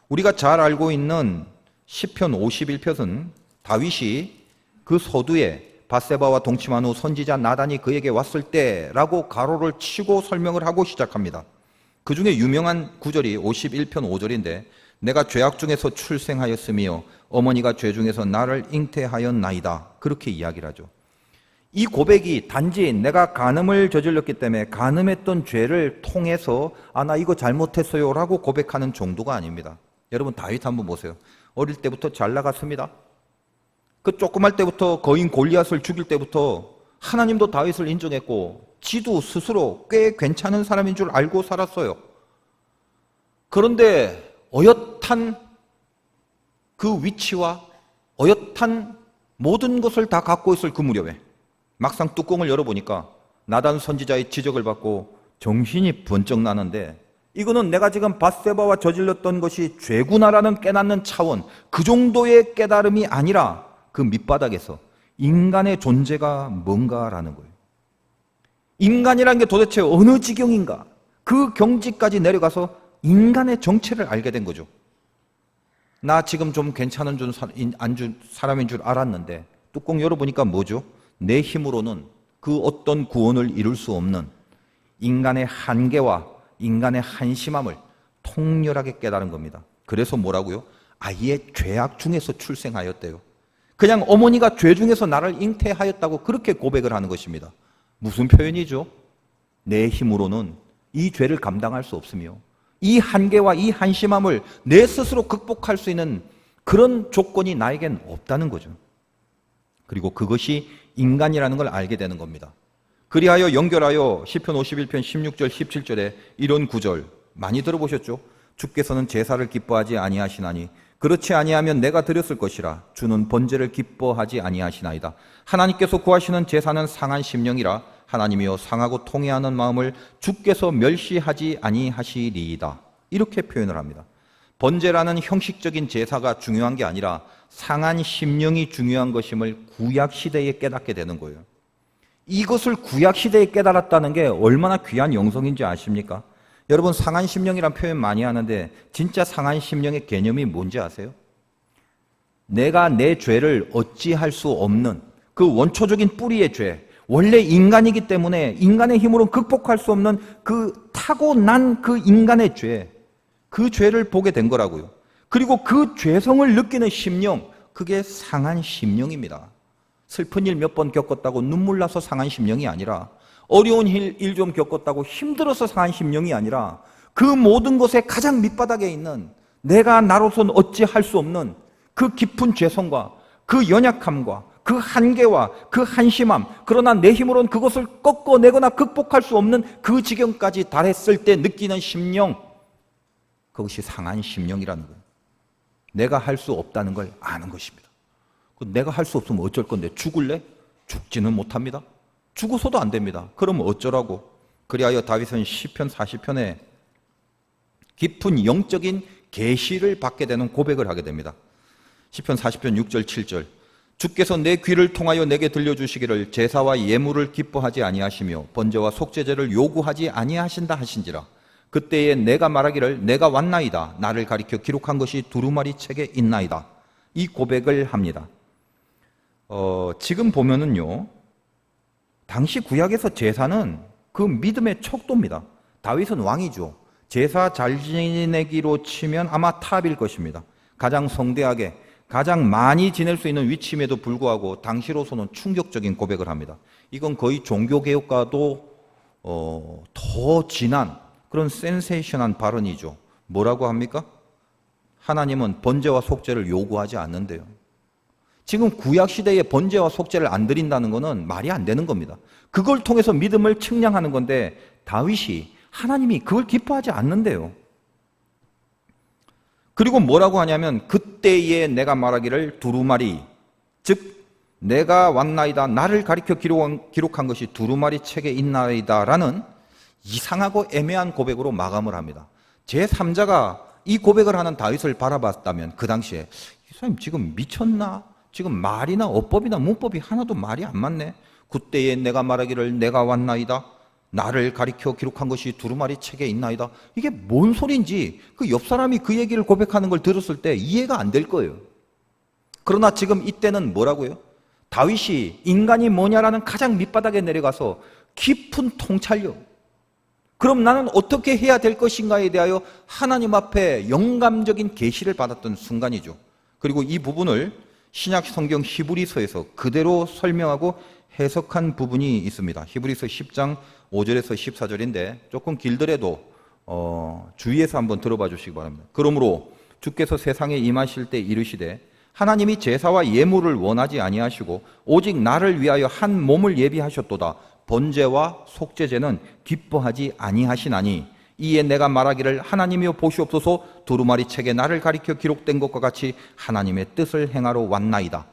우리가 잘 알고 있는 시편 51편은 다윗이 그 서두에 밧세바와 동침한 후 선지자 나단이 그에게 왔을 때라고 가로를 치고 설명을 하고 시작합니다. 그 중에 유명한 구절이 51편 5절인데 내가 죄악 중에서 출생하였으며 어머니가 죄 중에서 나를 잉태하였나이다. 그렇게 이야기를 하죠. 이 고백이 단지 내가 간음을 저질렀기 때문에 간음했던 죄를 통해서 나 이거 잘못했어요 라고 고백하는 정도가 아닙니다. 여러분 다윗 한번 보세요. 어릴 때부터 잘 나갔습니다. 그 조그만 때부터 거인 골리앗을 죽일 때부터 하나님도 다윗을 인정했고 지도 스스로 꽤 괜찮은 사람인 줄 알고 살았어요. 그런데 어엿한 그 위치와 어엿한 모든 것을 다 갖고 있을 그 무렵에 막상 뚜껑을 열어보니까 나단 선지자의 지적을 받고 정신이 번쩍 나는데, 이거는 내가 지금 밧세바와 저질렀던 것이 죄구나라는 깨닫는 차원, 그 정도의 깨달음이 아니라 그 밑바닥에서 인간의 존재가 뭔가라는 거예요. 인간이라는 게 도대체 어느 지경인가, 그 경지까지 내려가서 인간의 정체를 알게 된 거죠. 나 지금 좀 괜찮은 사람인 줄 알았는데 뚜껑 열어보니까 뭐죠? 내 힘으로는 그 어떤 구원을 이룰 수 없는 인간의 한계와 인간의 한심함을 통렬하게 깨달은 겁니다. 그래서 뭐라고요? 아예 죄악 중에서 출생하였대요. 그냥 어머니가 죄 중에서 나를 잉태하였다고 그렇게 고백을 하는 것입니다. 무슨 표현이죠? 내 힘으로는 이 죄를 감당할 수 없으며 이 한계와 이 한심함을 내 스스로 극복할 수 있는 그런 조건이 나에겐 없다는 거죠. 그리고 그것이 인간이라는 걸 알게 되는 겁니다. 그리하여 연결하여 시편 51편 16절 17절에 이런 구절 많이 들어보셨죠? 주께서는 제사를 기뻐하지 아니하시나니 그렇지 아니하면 내가 드렸을 것이라. 주는 번제를 기뻐하지 아니하시나이다. 하나님께서 구하시는 제사는 상한 심령이라. 하나님이여 상하고 통회하는 마음을 주께서 멸시하지 아니하시리이다. 이렇게 표현을 합니다. 번제라는 형식적인 제사가 중요한 게 아니라 상한 심령이 중요한 것임을 구약시대에 깨닫게 되는 거예요. 이것을 구약시대에 깨달았다는 게 얼마나 귀한 영성인지 아십니까? 여러분, 상한 심령이란 표현 많이 하는데 진짜 상한 심령의 개념이 뭔지 아세요? 내가 내 죄를 어찌할 수 없는 그 원초적인 뿌리의 죄, 원래 인간이기 때문에 인간의 힘으로 극복할 수 없는 그 타고난 그 인간의 죄, 그 죄를 보게 된 거라고요. 그리고 그 죄성을 느끼는 심령, 그게 상한 심령입니다. 슬픈 일 몇 번 겪었다고 눈물 나서 상한 심령이 아니라, 어려운 일 좀 겪었다고 힘들어서 상한 심령이 아니라, 그 모든 것의 가장 밑바닥에 있는 내가 나로선 어찌할 수 없는 그 깊은 죄성과 그 연약함과 그 한계와 그 한심함, 그러나 내 힘으로는 그것을 꺾어내거나 극복할 수 없는 그 지경까지 달했을 때 느끼는 심령, 그것이 상한 심령이라는 거예요. 내가 할 수 없다는 걸 아는 것입니다. 내가 할 수 없으면 어쩔 건데 죽을래? 죽지는 못합니다. 죽어서도 안 됩니다. 그러면 어쩌라고? 그리하여 다윗은 시편 40편에 깊은 영적인 계시를 받게 되는 고백을 하게 됩니다. 시편 40편 6절 7절 주께서 내 귀를 통하여 내게 들려주시기를 제사와 예물을 기뻐하지 아니하시며 번제와 속죄제를 요구하지 아니하신다 하신지라. 그때에 내가 말하기를 내가 왔나이다. 나를 가리켜 기록한 것이 두루마리 책에 있나이다. 이 고백을 합니다. 지금 보면은요, 당시 구약에서 제사는 그 믿음의 척도입니다. 다윗은 왕이죠. 제사 잘 지내기로 치면 아마 탑일 것입니다. 가장 성대하게, 가장 많이 지낼 수 있는 위치임에도 불구하고 당시로서는 충격적인 고백을 합니다. 이건 거의 종교개혁과도 더 진한 그런 센세이션한 발언이죠. 뭐라고 합니까? 하나님은 번제와 속죄를 요구하지 않는데요. 지금 구약시대에 번제와 속죄를 안 드린다는 것은 말이 안 되는 겁니다. 그걸 통해서 믿음을 측량하는 건데 다윗이 하나님이 그걸 기뻐하지 않는데요. 그리고 뭐라고 하냐면 그때에 내가 말하기를 두루마리, 즉 내가 왔나이다, 나를 가리켜 기록한 것이 두루마리 책에 있나이다 라는 이상하고 애매한 고백으로 마감을 합니다. 제3자가 이 고백을 하는 다윗을 바라봤다면 그 당시에 이 사람 지금 미쳤나? 지금 말이나 어법이나 문법이 하나도 말이 안 맞네. 그때에 내가 말하기를 내가 왔나이다, 나를 가리켜 기록한 것이 두루마리 책에 있나이다. 이게 뭔 소리인지 그 옆 사람이 그 얘기를 고백하는 걸 들었을 때 이해가 안 될 거예요. 그러나 지금 이때는 뭐라고요? 다윗이 인간이 뭐냐라는 가장 밑바닥에 내려가서 깊은 통찰력, 그럼 나는 어떻게 해야 될 것인가에 대하여 하나님 앞에 영감적인 계시를 받았던 순간이죠. 그리고 이 부분을 신약 성경 히브리서에서 그대로 설명하고 해석한 부분이 있습니다. 히브리서 10장 5절에서 14절인데 조금 길더라도 주의해서 한번 들어봐 주시기 바랍니다. 그러므로 주께서 세상에 임하실 때 이르시되 하나님이 제사와 예물을 원하지 아니하시고 오직 나를 위하여 한 몸을 예비하셨도다. 번제와 속죄제는 기뻐하지 아니하시나니 이에 내가 말하기를 하나님이여 보시옵소서 두루마리 책에 나를 가리켜 기록된 것과 같이 하나님의 뜻을 행하러 왔나이다.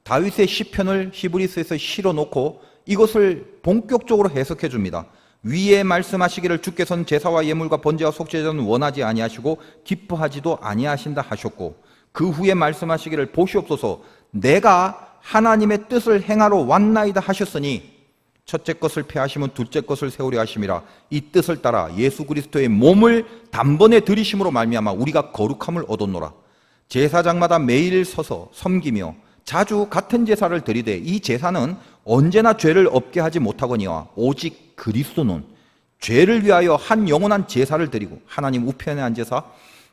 다윗의 시편을 히브리서에서 실어놓고 이것을 본격적으로 해석해 줍니다. 위에 말씀하시기를 주께서는 제사와 예물과 번제와 속죄제는 원하지 아니하시고 기뻐하지도 아니하신다 하셨고, 그 후에 말씀하시기를 보시옵소서 내가 하나님의 뜻을 행하러 왔나이다 하셨으니 첫째 것을 폐하시면 둘째 것을 세우려 하심이라. 이 뜻을 따라 예수 그리스도의 몸을 단번에 들이심으로 말미암아 우리가 거룩함을 얻었노라. 제사장마다 매일 서서 섬기며 자주 같은 제사를 드리되 이 제사는 언제나 죄를 없게 하지 못하거니와 오직 그리스도는 죄를 위하여 한 영원한 제사를 드리고 하나님 우편에 앉으사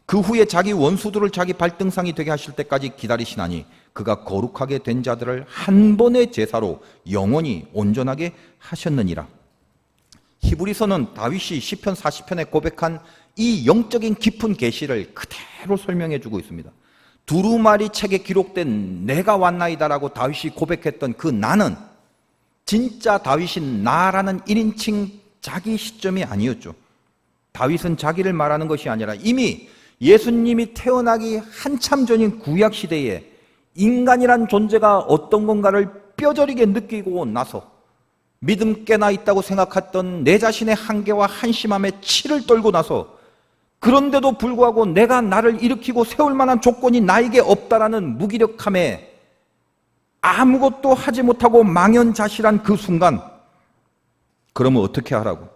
그 후에 자기 원수들을 자기 발등상이 되게 하실 때까지 기다리시나니 그가 거룩하게 된 자들을 한 번의 제사로 영원히 온전하게 하셨느니라. 히브리서는 다윗이 시편 40편에 고백한 이 영적인 깊은 계시를 그대로 설명해 주고 있습니다. 두루마리 책에 기록된 내가 왔나이다라고 다윗이 고백했던 그 나는 진짜 다윗인 나라는 1인칭 자기 시점이 아니었죠. 다윗은 자기를 말하는 것이 아니라 이미 예수님이 태어나기 한참 전인 구약 시대에 인간이란 존재가 어떤 건가를 뼈저리게 느끼고 나서 믿음 깨나 있다고 생각했던 내 자신의 한계와 한심함에 치를 떨고 나서 그런데도 불구하고 내가 나를 일으키고 세울 만한 조건이 나에게 없다라는 무기력함에 아무것도 하지 못하고 망연자실한 그 순간, 그러면 어떻게 하라고?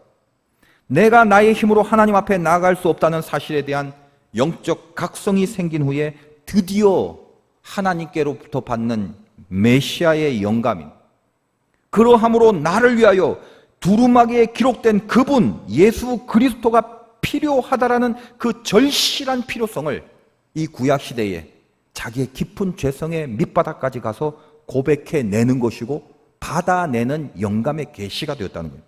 내가 나의 힘으로 하나님 앞에 나아갈 수 없다는 사실에 대한 영적 각성이 생긴 후에 드디어 하나님께로부터 받는 메시아의 영감인, 그러함으로 나를 위하여 두루마기에 기록된 그분 예수 그리스도가 필요하다라는 그 절실한 필요성을 이 구약 시대에 자기의 깊은 죄성의 밑바닥까지 가서 고백해내는 것이고 받아내는 영감의 계시가 되었다는 거예요.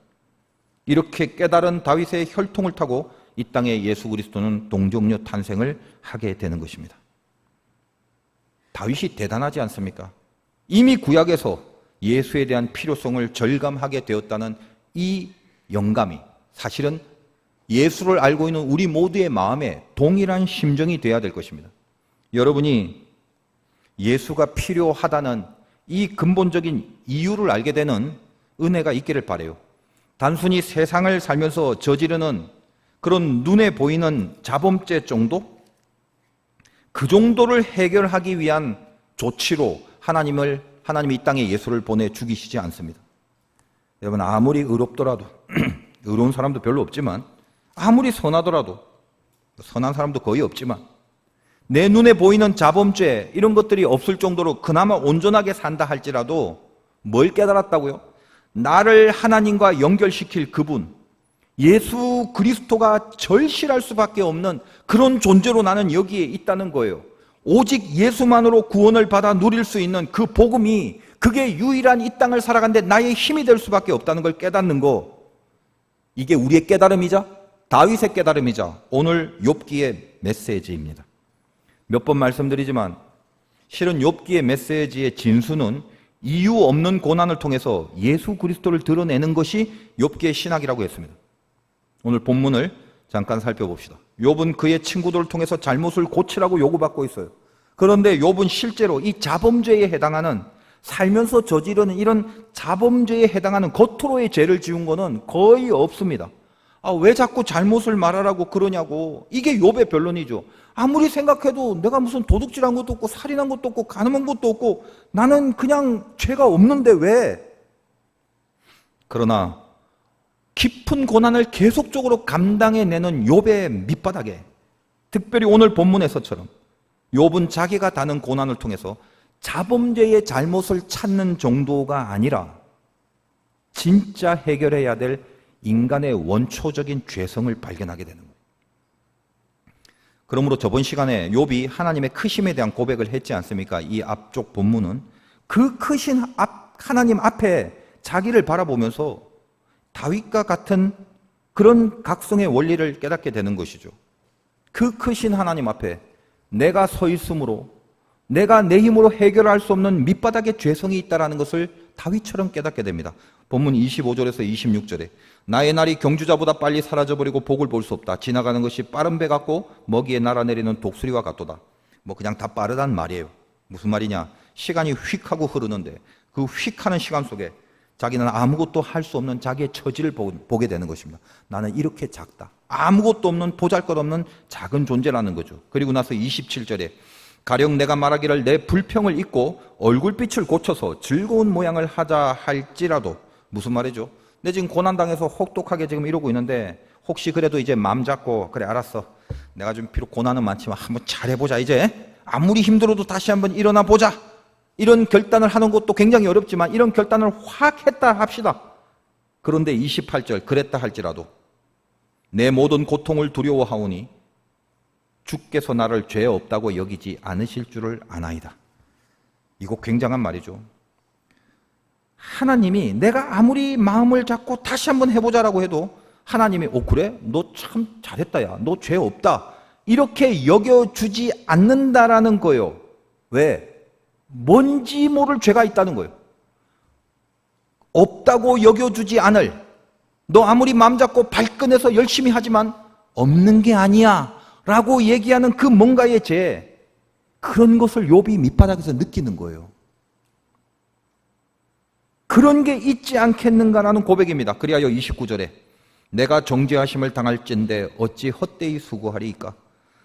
이렇게 깨달은 다윗의 혈통을 타고 이 땅에 예수 그리스도는 동정녀 탄생을 하게 되는 것입니다. 다윗이 대단하지 않습니까? 이미 구약에서 예수에 대한 필요성을 절감하게 되었다는 이 영감이 사실은 예수를 알고 있는 우리 모두의 마음에 동일한 심정이 되어야 될 것입니다. 여러분이 예수가 필요하다는 이 근본적인 이유를 알게 되는 은혜가 있기를 바라요. 단순히 세상을 살면서 저지르는 그런 눈에 보이는 자범죄 정도? 그 정도를 해결하기 위한 조치로 하나님이 이 땅에 예수를 보내 죽이시지 않습니다. 여러분, 아무리 의롭더라도 의로운 사람도 별로 없지만, 아무리 선하더라도, 선한 사람도 거의 없지만, 내 눈에 보이는 자범죄 이런 것들이 없을 정도로 그나마 온전하게 산다 할지라도 뭘 깨달았다고요? 나를 하나님과 연결시킬 그분 예수 그리스도가 절실할 수밖에 없는 그런 존재로 나는 여기에 있다는 거예요. 오직 예수만으로 구원을 받아 누릴 수 있는 그 복음이, 그게 유일한 이 땅을 살아가는데 나의 힘이 될 수밖에 없다는 걸 깨닫는 거, 이게 우리의 깨달음이자 다윗의 깨달음이자 오늘 욥기의 메시지입니다. 몇 번 말씀드리지만 실은 욥기의 메시지의 진수는 이유 없는 고난을 통해서 예수 그리스도를 드러내는 것이 욥기의 신학이라고 했습니다. 오늘 본문을 잠깐 살펴봅시다. 욥은 그의 친구들을 통해서 잘못을 고치라고 요구받고 있어요. 그런데 욥은 실제로 이 자범죄에 해당하는, 살면서 저지르는 이런 자범죄에 해당하는 겉으로의 죄를 지은 거는 거의 없습니다. 왜 자꾸 잘못을 말하라고 그러냐고. 이게 욥의 변론이죠. 아무리 생각해도 내가 무슨 도둑질한 것도 없고 살인한 것도 없고 간음한 것도 없고 나는 그냥 죄가 없는데 왜? 그러나 깊은 고난을 계속적으로 감당해내는 욥의 밑바닥에, 특별히 오늘 본문에서처럼 욥은 자기가 당한 고난을 통해서 자범죄의 잘못을 찾는 정도가 아니라 진짜 해결해야 될 인간의 원초적인 죄성을 발견하게 되는 거예요. 그러므로 저번 시간에 욥이 하나님의 크심에 대한 고백을 했지 않습니까? 이 앞쪽 본문은 그 크신 하나님 앞에 자기를 바라보면서 다윗과 같은 그런 각성의 원리를 깨닫게 되는 것이죠. 그 크신 하나님 앞에 내가 서 있으므로 내가 내 힘으로 해결할 수 없는 밑바닥의 죄성이 있다는 것을 다윗처럼 깨닫게 됩니다. 본문 25절에서 26절에 나의 날이 경주자보다 빨리 사라져버리고 복을 볼 수 없다. 지나가는 것이 빠른 배 같고 먹이에 날아내리는 독수리와 같도다. 뭐 그냥 다 빠르단 말이에요. 무슨 말이냐? 시간이 휙 하고 흐르는데 그 휙 하는 시간 속에 자기는 아무것도 할 수 없는 자기의 처지를 보게 되는 것입니다. 나는 이렇게 작다. 아무것도 없는 보잘것없는 작은 존재라는 거죠. 그리고 나서 27절에 가령 내가 말하기를 내 불평을 잊고 얼굴빛을 고쳐서 즐거운 모양을 하자 할지라도, 무슨 말이죠? 내 지금 고난당해서 혹독하게 지금 이러고 있는데 혹시 그래도 이제 마음 잡고 그래 알았어, 내가 좀 비록 고난은 많지만 한번 잘해보자, 이제 아무리 힘들어도 다시 한번 일어나 보자, 이런 결단을 하는 것도 굉장히 어렵지만 이런 결단을 확 했다 합시다. 그런데 28절 그랬다 할지라도 내 모든 고통을 두려워하오니 주께서 나를 죄 없다고 여기지 않으실 줄을 아나이다. 이거 굉장한 말이죠. 하나님이 내가 아무리 마음을 잡고 다시 한번 해보자라고 해도 하나님이 그래? 너 참 잘했다, 야, 너 죄 없다, 이렇게 여겨주지 않는다라는 거예요. 왜? 뭔지 모를 죄가 있다는 거예요. 없다고 여겨주지 않을, 너 아무리 마음 잡고 발끈해서 열심히 하지만 없는 게 아니야 라고 얘기하는 그 뭔가의 죄, 그런 것을 욥이 밑바닥에서 느끼는 거예요. 그런 게 있지 않겠는가라는 고백입니다. 그리하여 29절에 내가 정죄하심을 당할진대 어찌 헛되이 수고하리이까.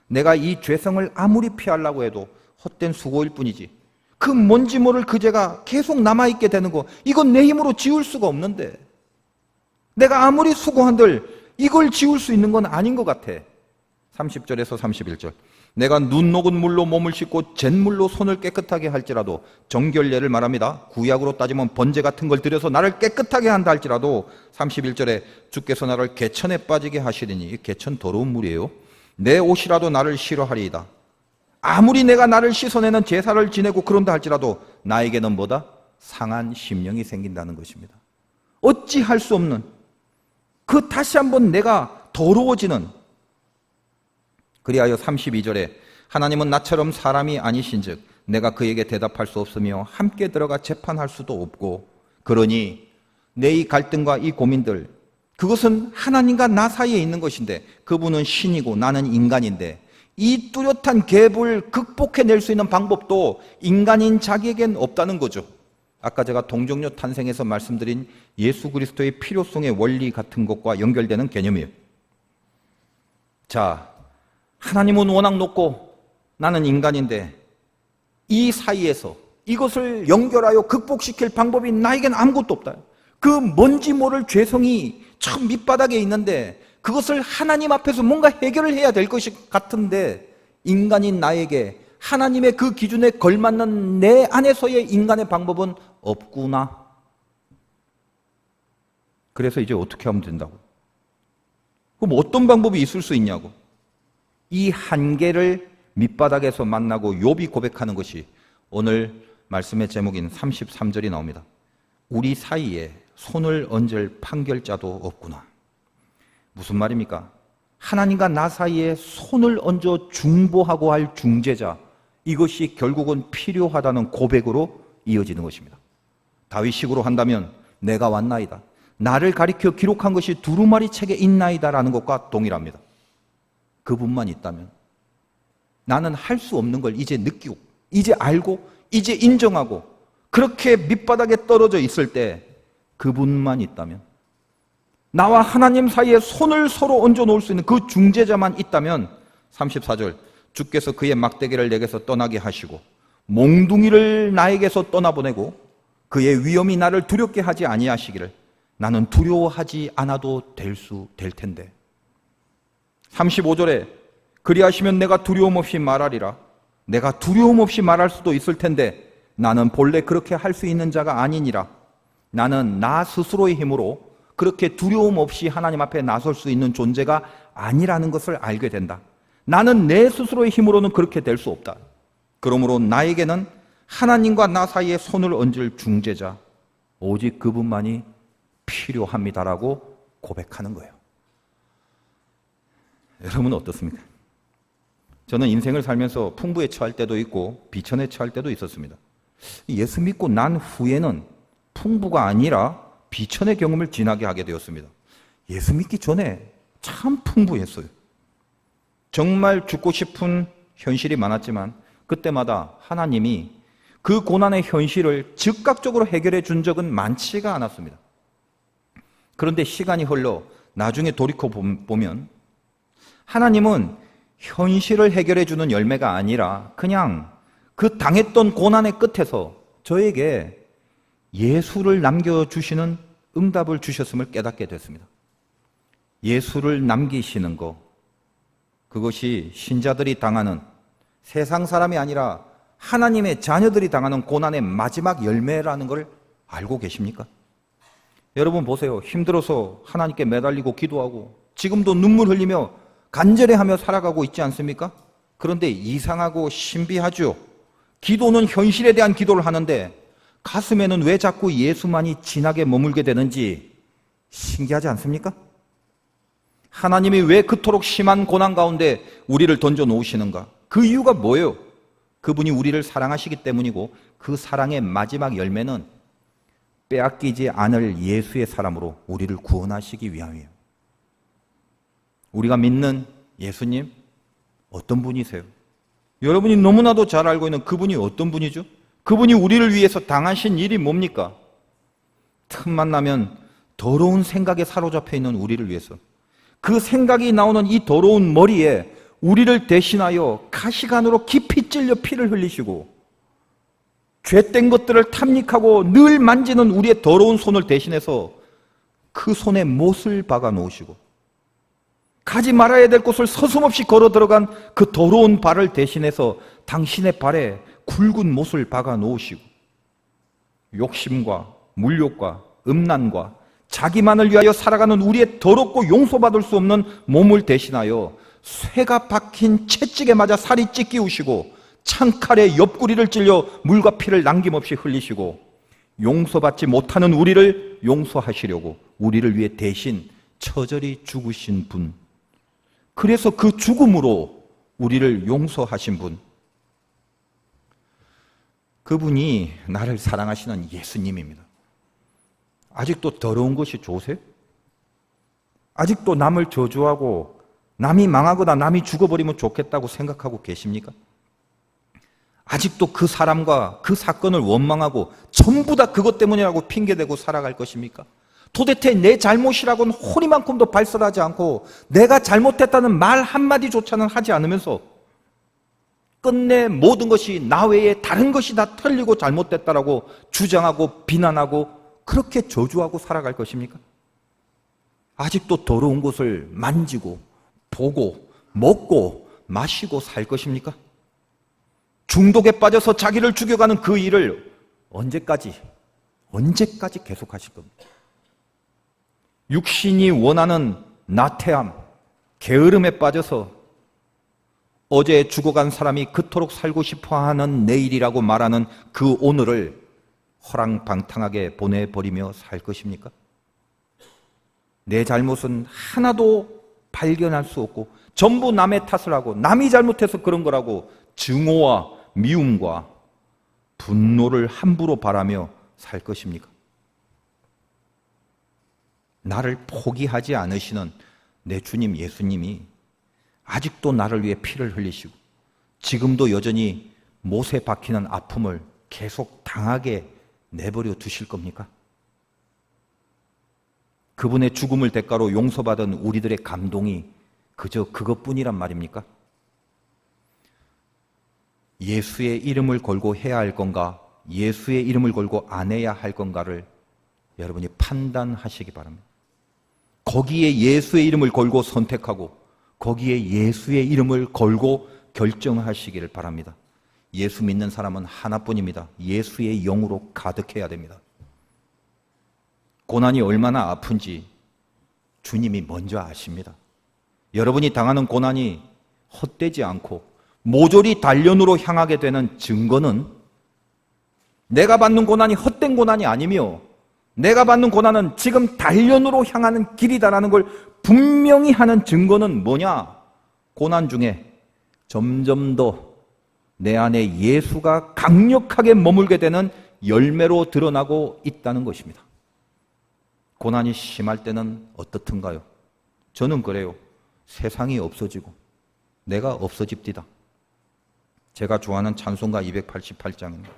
내가 이 죄성을 아무리 피하려고 해도 헛된 수고일 뿐이지. 그 뭔지 모를 그 죄가 계속 남아있게 되는 거, 이건 내 힘으로 지울 수가 없는데, 내가 아무리 수고한들 이걸 지울 수 있는 건 아닌 것 같아. 30절에서 31절 내가 눈 녹은 물로 몸을 씻고 잿물로 손을 깨끗하게 할지라도, 정결례를 말합니다. 구약으로 따지면 번제 같은 걸 들여서 나를 깨끗하게 한다 할지라도 31절에 주께서 나를 개천에 빠지게 하시리니, 개천 더러운 물이에요. 내 옷이라도 나를 싫어하리이다. 아무리 내가 나를 씻어내는 제사를 지내고 그런다 할지라도 나에게는 뭐다? 상한 심령이 생긴다는 것입니다. 어찌할 수 없는 그 다시 한번 내가 더러워지는. 그리하여 32절에 하나님은 나처럼 사람이 아니신즉 내가 그에게 대답할 수 없으며 함께 들어가 재판할 수도 없고, 그러니 내 이 갈등과 이 고민들, 그것은 하나님과 나 사이에 있는 것인데 그분은 신이고 나는 인간인데 이 뚜렷한 갭을 극복해낼 수 있는 방법도 인간인 자기에겐 없다는 거죠. 아까 제가 동정녀 탄생에서 말씀드린 예수 그리스도의 필요성의 원리 같은 것과 연결되는 개념이에요. 자, 하나님은 워낙 높고 나는 인간인데 이 사이에서 이것을 연결하여 극복시킬 방법이 나에겐 아무것도 없다. 그 뭔지 모를 죄성이 참 밑바닥에 있는데 그것을 하나님 앞에서 뭔가 해결을 해야 될 것이 같은데 인간인 나에게 하나님의 그 기준에 걸맞는 내 안에서의 인간의 방법은 없구나. 그래서 이제 어떻게 하면 된다고? 그럼 어떤 방법이 있을 수 있냐고. 이 한계를 밑바닥에서 만나고 욥이 고백하는 것이 오늘 말씀의 제목인 33절이 나옵니다. 우리 사이에 손을 얹을 판결자도 없구나. 무슨 말입니까? 하나님과 나 사이에 손을 얹어 중보하고 할 중재자, 이것이 결국은 필요하다는 고백으로 이어지는 것입니다. 다윗식으로 한다면 내가 왔나이다, 나를 가리켜 기록한 것이 두루마리 책에 있나이다라는 것과 동일합니다. 그분만 있다면 나는 할 수 없는 걸 이제 느끼고 이제 알고 이제 인정하고 그렇게 밑바닥에 떨어져 있을 때 그분만 있다면, 나와 하나님 사이에 손을 서로 얹어 놓을 수 있는 그 중재자만 있다면, 34절 주께서 그의 막대기를 내게서 떠나게 하시고 몽둥이를 나에게서 떠나보내고 그의 위엄이 나를 두렵게 하지 아니하시기를 나는 두려워하지 않아도 될 텐데. 35절에 그리하시면 내가 두려움 없이 말하리라. 내가 두려움 없이 말할 수도 있을 텐데 나는 본래 그렇게 할 수 있는 자가 아니니라. 나는 나 스스로의 힘으로 그렇게 두려움 없이 하나님 앞에 나설 수 있는 존재가 아니라는 것을 알게 된다. 나는 내 스스로의 힘으로는 그렇게 될 수 없다. 그러므로 나에게는 하나님과 나 사이에 손을 얹을 중재자, 오직 그분만이 필요합니다라고 고백하는 거예요. 여러분은 어떻습니까? 저는 인생을 살면서 풍부에 처할 때도 있고 비천에 처할 때도 있었습니다. 예수 믿고 난 후에는 풍부가 아니라 비천의 경험을 지나게 하게 되었습니다. 예수 믿기 전에 참 풍부했어요. 정말 죽고 싶은 현실이 많았지만 그때마다 하나님이 그 고난의 현실을 즉각적으로 해결해 준 적은 많지가 않았습니다. 그런데 시간이 흘러 나중에 돌이켜 보면 하나님은 현실을 해결해 주는 열매가 아니라 그냥 그 당했던 고난의 끝에서 저에게 예수를 남겨주시는 응답을 주셨음을 깨닫게 됐습니다. 예수를 남기시는 것, 그것이 신자들이 당하는, 세상 사람이 아니라 하나님의 자녀들이 당하는 고난의 마지막 열매라는 걸 알고 계십니까? 여러분 보세요. 힘들어서 하나님께 매달리고 기도하고 지금도 눈물 흘리며 간절해하며 살아가고 있지 않습니까? 그런데 이상하고 신비하죠. 기도는 현실에 대한 기도를 하는데 가슴에는 왜 자꾸 예수만이 진하게 머물게 되는지 신기하지 않습니까? 하나님이 왜 그토록 심한 고난 가운데 우리를 던져 놓으시는가? 그 이유가 뭐예요? 그분이 우리를 사랑하시기 때문이고 그 사랑의 마지막 열매는 빼앗기지 않을 예수의 사람으로 우리를 구원하시기 위함이에요. 우리가 믿는 예수님 어떤 분이세요? 여러분이 너무나도 잘 알고 있는 그분이 어떤 분이죠? 그분이 우리를 위해서 당하신 일이 뭡니까? 틈만 나면 더러운 생각에 사로잡혀 있는 우리를 위해서, 그 생각이 나오는 이 더러운 머리에 우리를 대신하여 가시관으로 깊이 찔려 피를 흘리시고 죄된 것들을 탐닉하고 늘 만지는 우리의 더러운 손을 대신해서 그 손에 못을 박아 놓으시고 가지 말아야 될 곳을 서슴없이 걸어 들어간 그 더러운 발을 대신해서 당신의 발에 굵은 못을 박아 놓으시고 욕심과 물욕과 음란과 자기만을 위하여 살아가는 우리의 더럽고 용서받을 수 없는 몸을 대신하여 쇠가 박힌 채찍에 맞아 살이 찢기우시고 창칼에 옆구리를 찔려 물과 피를 남김없이 흘리시고 용서받지 못하는 우리를 용서하시려고 우리를 위해 대신 처절히 죽으신 분, 그래서 그 죽음으로 우리를 용서하신 분, 그분이 나를 사랑하시는 예수님입니다. 아직도 더러운 것이 좋으세요? 아직도 남을 저주하고 남이 망하거나 남이 죽어버리면 좋겠다고 생각하고 계십니까? 아직도 그 사람과 그 사건을 원망하고 전부 다 그것 때문이라고 핑계대고 살아갈 것입니까? 도대체 내 잘못이라고는 호리만큼도 발설하지 않고 내가 잘못했다는 말 한마디조차는 하지 않으면서 끝내 모든 것이 나 외에 다른 것이 다 틀리고 잘못됐다라고 주장하고 비난하고 그렇게 저주하고 살아갈 것입니까? 아직도 더러운 것을 만지고 보고 먹고 마시고 살 것입니까? 중독에 빠져서 자기를 죽여가는 그 일을 언제까지 계속하실 겁니다. 육신이 원하는 나태함, 게으름에 빠져서 어제 죽어간 사람이 그토록 살고 싶어하는 내일이라고 말하는 그 오늘을 허랑방탕하게 보내버리며 살 것입니까? 내 잘못은 하나도 발견할 수 없고 전부 남의 탓을 하고 남이 잘못해서 그런 거라고 증오와 미움과 분노를 함부로 바라며 살 것입니까? 나를 포기하지 않으시는 내 주님 예수님이 아직도 나를 위해 피를 흘리시고 지금도 여전히 못에 박히는 아픔을 계속 당하게 내버려 두실 겁니까? 그분의 죽음을 대가로 용서받은 우리들의 감동이 그저 그것뿐이란 말입니까? 예수의 이름을 걸고 해야 할 건가, 예수의 이름을 걸고 안 해야 할 건가를 여러분이 판단하시기 바랍니다. 거기에 예수의 이름을 걸고 선택하고 거기에 예수의 이름을 걸고 결정하시기를 바랍니다. 예수 믿는 사람은 하나뿐입니다. 예수의 영으로 가득해야 됩니다. 고난이 얼마나 아픈지 주님이 먼저 아십니다. 여러분이 당하는 고난이 헛되지 않고 모조리 단련으로 향하게 되는 증거는 내가 받는 고난이 헛된 고난이 아니며 내가 받는 고난은 지금 단련으로 향하는 길이다라는 걸 분명히 하는 증거는 뭐냐? 고난 중에 점점 더 내 안에 예수가 강력하게 머물게 되는 열매로 드러나고 있다는 것입니다. 고난이 심할 때는 어떻든가요? 저는 그래요. 세상이 없어지고 내가 없어집디다. 제가 좋아하는 찬송가 288장입니다.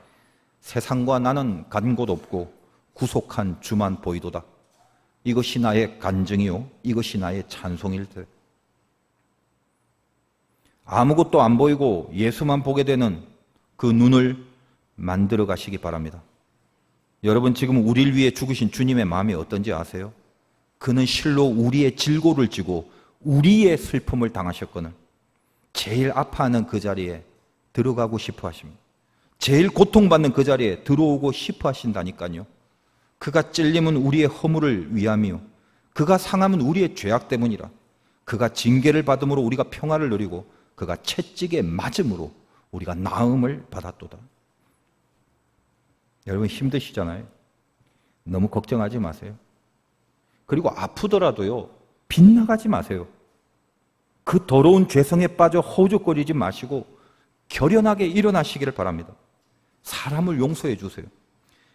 세상과 나는 간 곳 없고 구속한 주만 보이도다. 이것이 나의 간증이요 이것이 나의 찬송일 때. 아무것도 안 보이고 예수만 보게 되는 그 눈을 만들어 가시기 바랍니다. 여러분, 지금 우리를 위해 죽으신 주님의 마음이 어떤지 아세요? 그는 실로 우리의 질고를 지고 우리의 슬픔을 당하셨거늘 제일 아파하는 그 자리에 들어가고 싶어 하십니다. 제일 고통받는 그 자리에 들어오고 싶어 하신다니까요. 그가 찔림은 우리의 허물을 위함이요 그가 상함은 우리의 죄악 때문이라. 그가 징계를 받음으로 우리가 평화를 누리고 그가 채찍에 맞음으로 우리가 나음을 받았도다. 여러분, 힘드시잖아요. 너무 걱정하지 마세요. 그리고 아프더라도요, 빗나가지 마세요. 그 더러운 죄성에 빠져 허우적거리지 마시고 결연하게 일어나시기를 바랍니다. 사람을 용서해 주세요.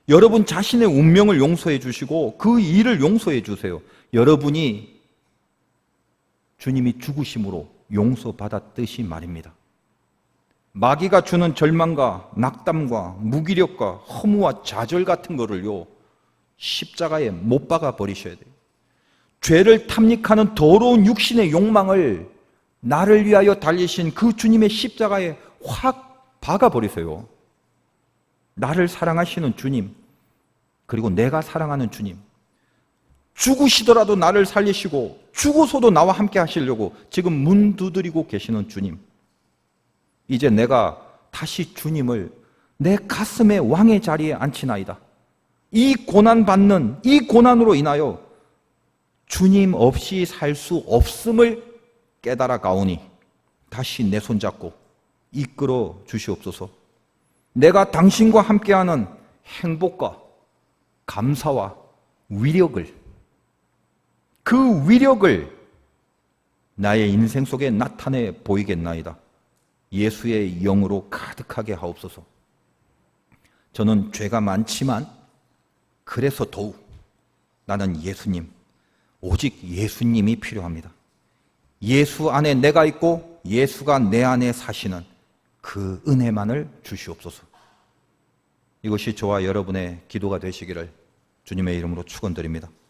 여러분 자신의 운명을 용서해 주시고 그 일을 용서해 주세요. 여러분이 주님이 죽으심으로 용서받았듯이 말입니다. 마귀가 주는 절망과 낙담과 무기력과 허무와 좌절 같은 거를요, 십자가에 못 박아 버리셔야 돼요. 죄를 탐닉하는 더러운 육신의 욕망을 나를 위하여 달리신 그 주님의 십자가에 확 박아 버리세요. 나를 사랑하시는 주님, 그리고 내가 사랑하는 주님, 죽으시더라도 나를 살리시고 죽어서도 나와 함께 하시려고 지금 문 두드리고 계시는 주님, 이제 내가 다시 주님을 내 가슴의 왕의 자리에 앉히나이다. 이 고난받는 이 고난으로 인하여 주님 없이 살 수 없음을 깨달아 가오니 다시 내 손잡고 이끌어 주시옵소서. 내가 당신과 함께하는 행복과 감사와 위력을, 그 위력을 나의 인생 속에 나타내 보이겠나이다. 예수의 영으로 가득하게 하옵소서. 저는 죄가 많지만 그래서 더욱 나는 예수님, 오직 예수님이 필요합니다. 예수 안에 내가 있고 예수가 내 안에 사시는 그 은혜만을 주시옵소서. 이것이 저와 여러분의 기도가 되시기를 주님의 이름으로 축원드립니다.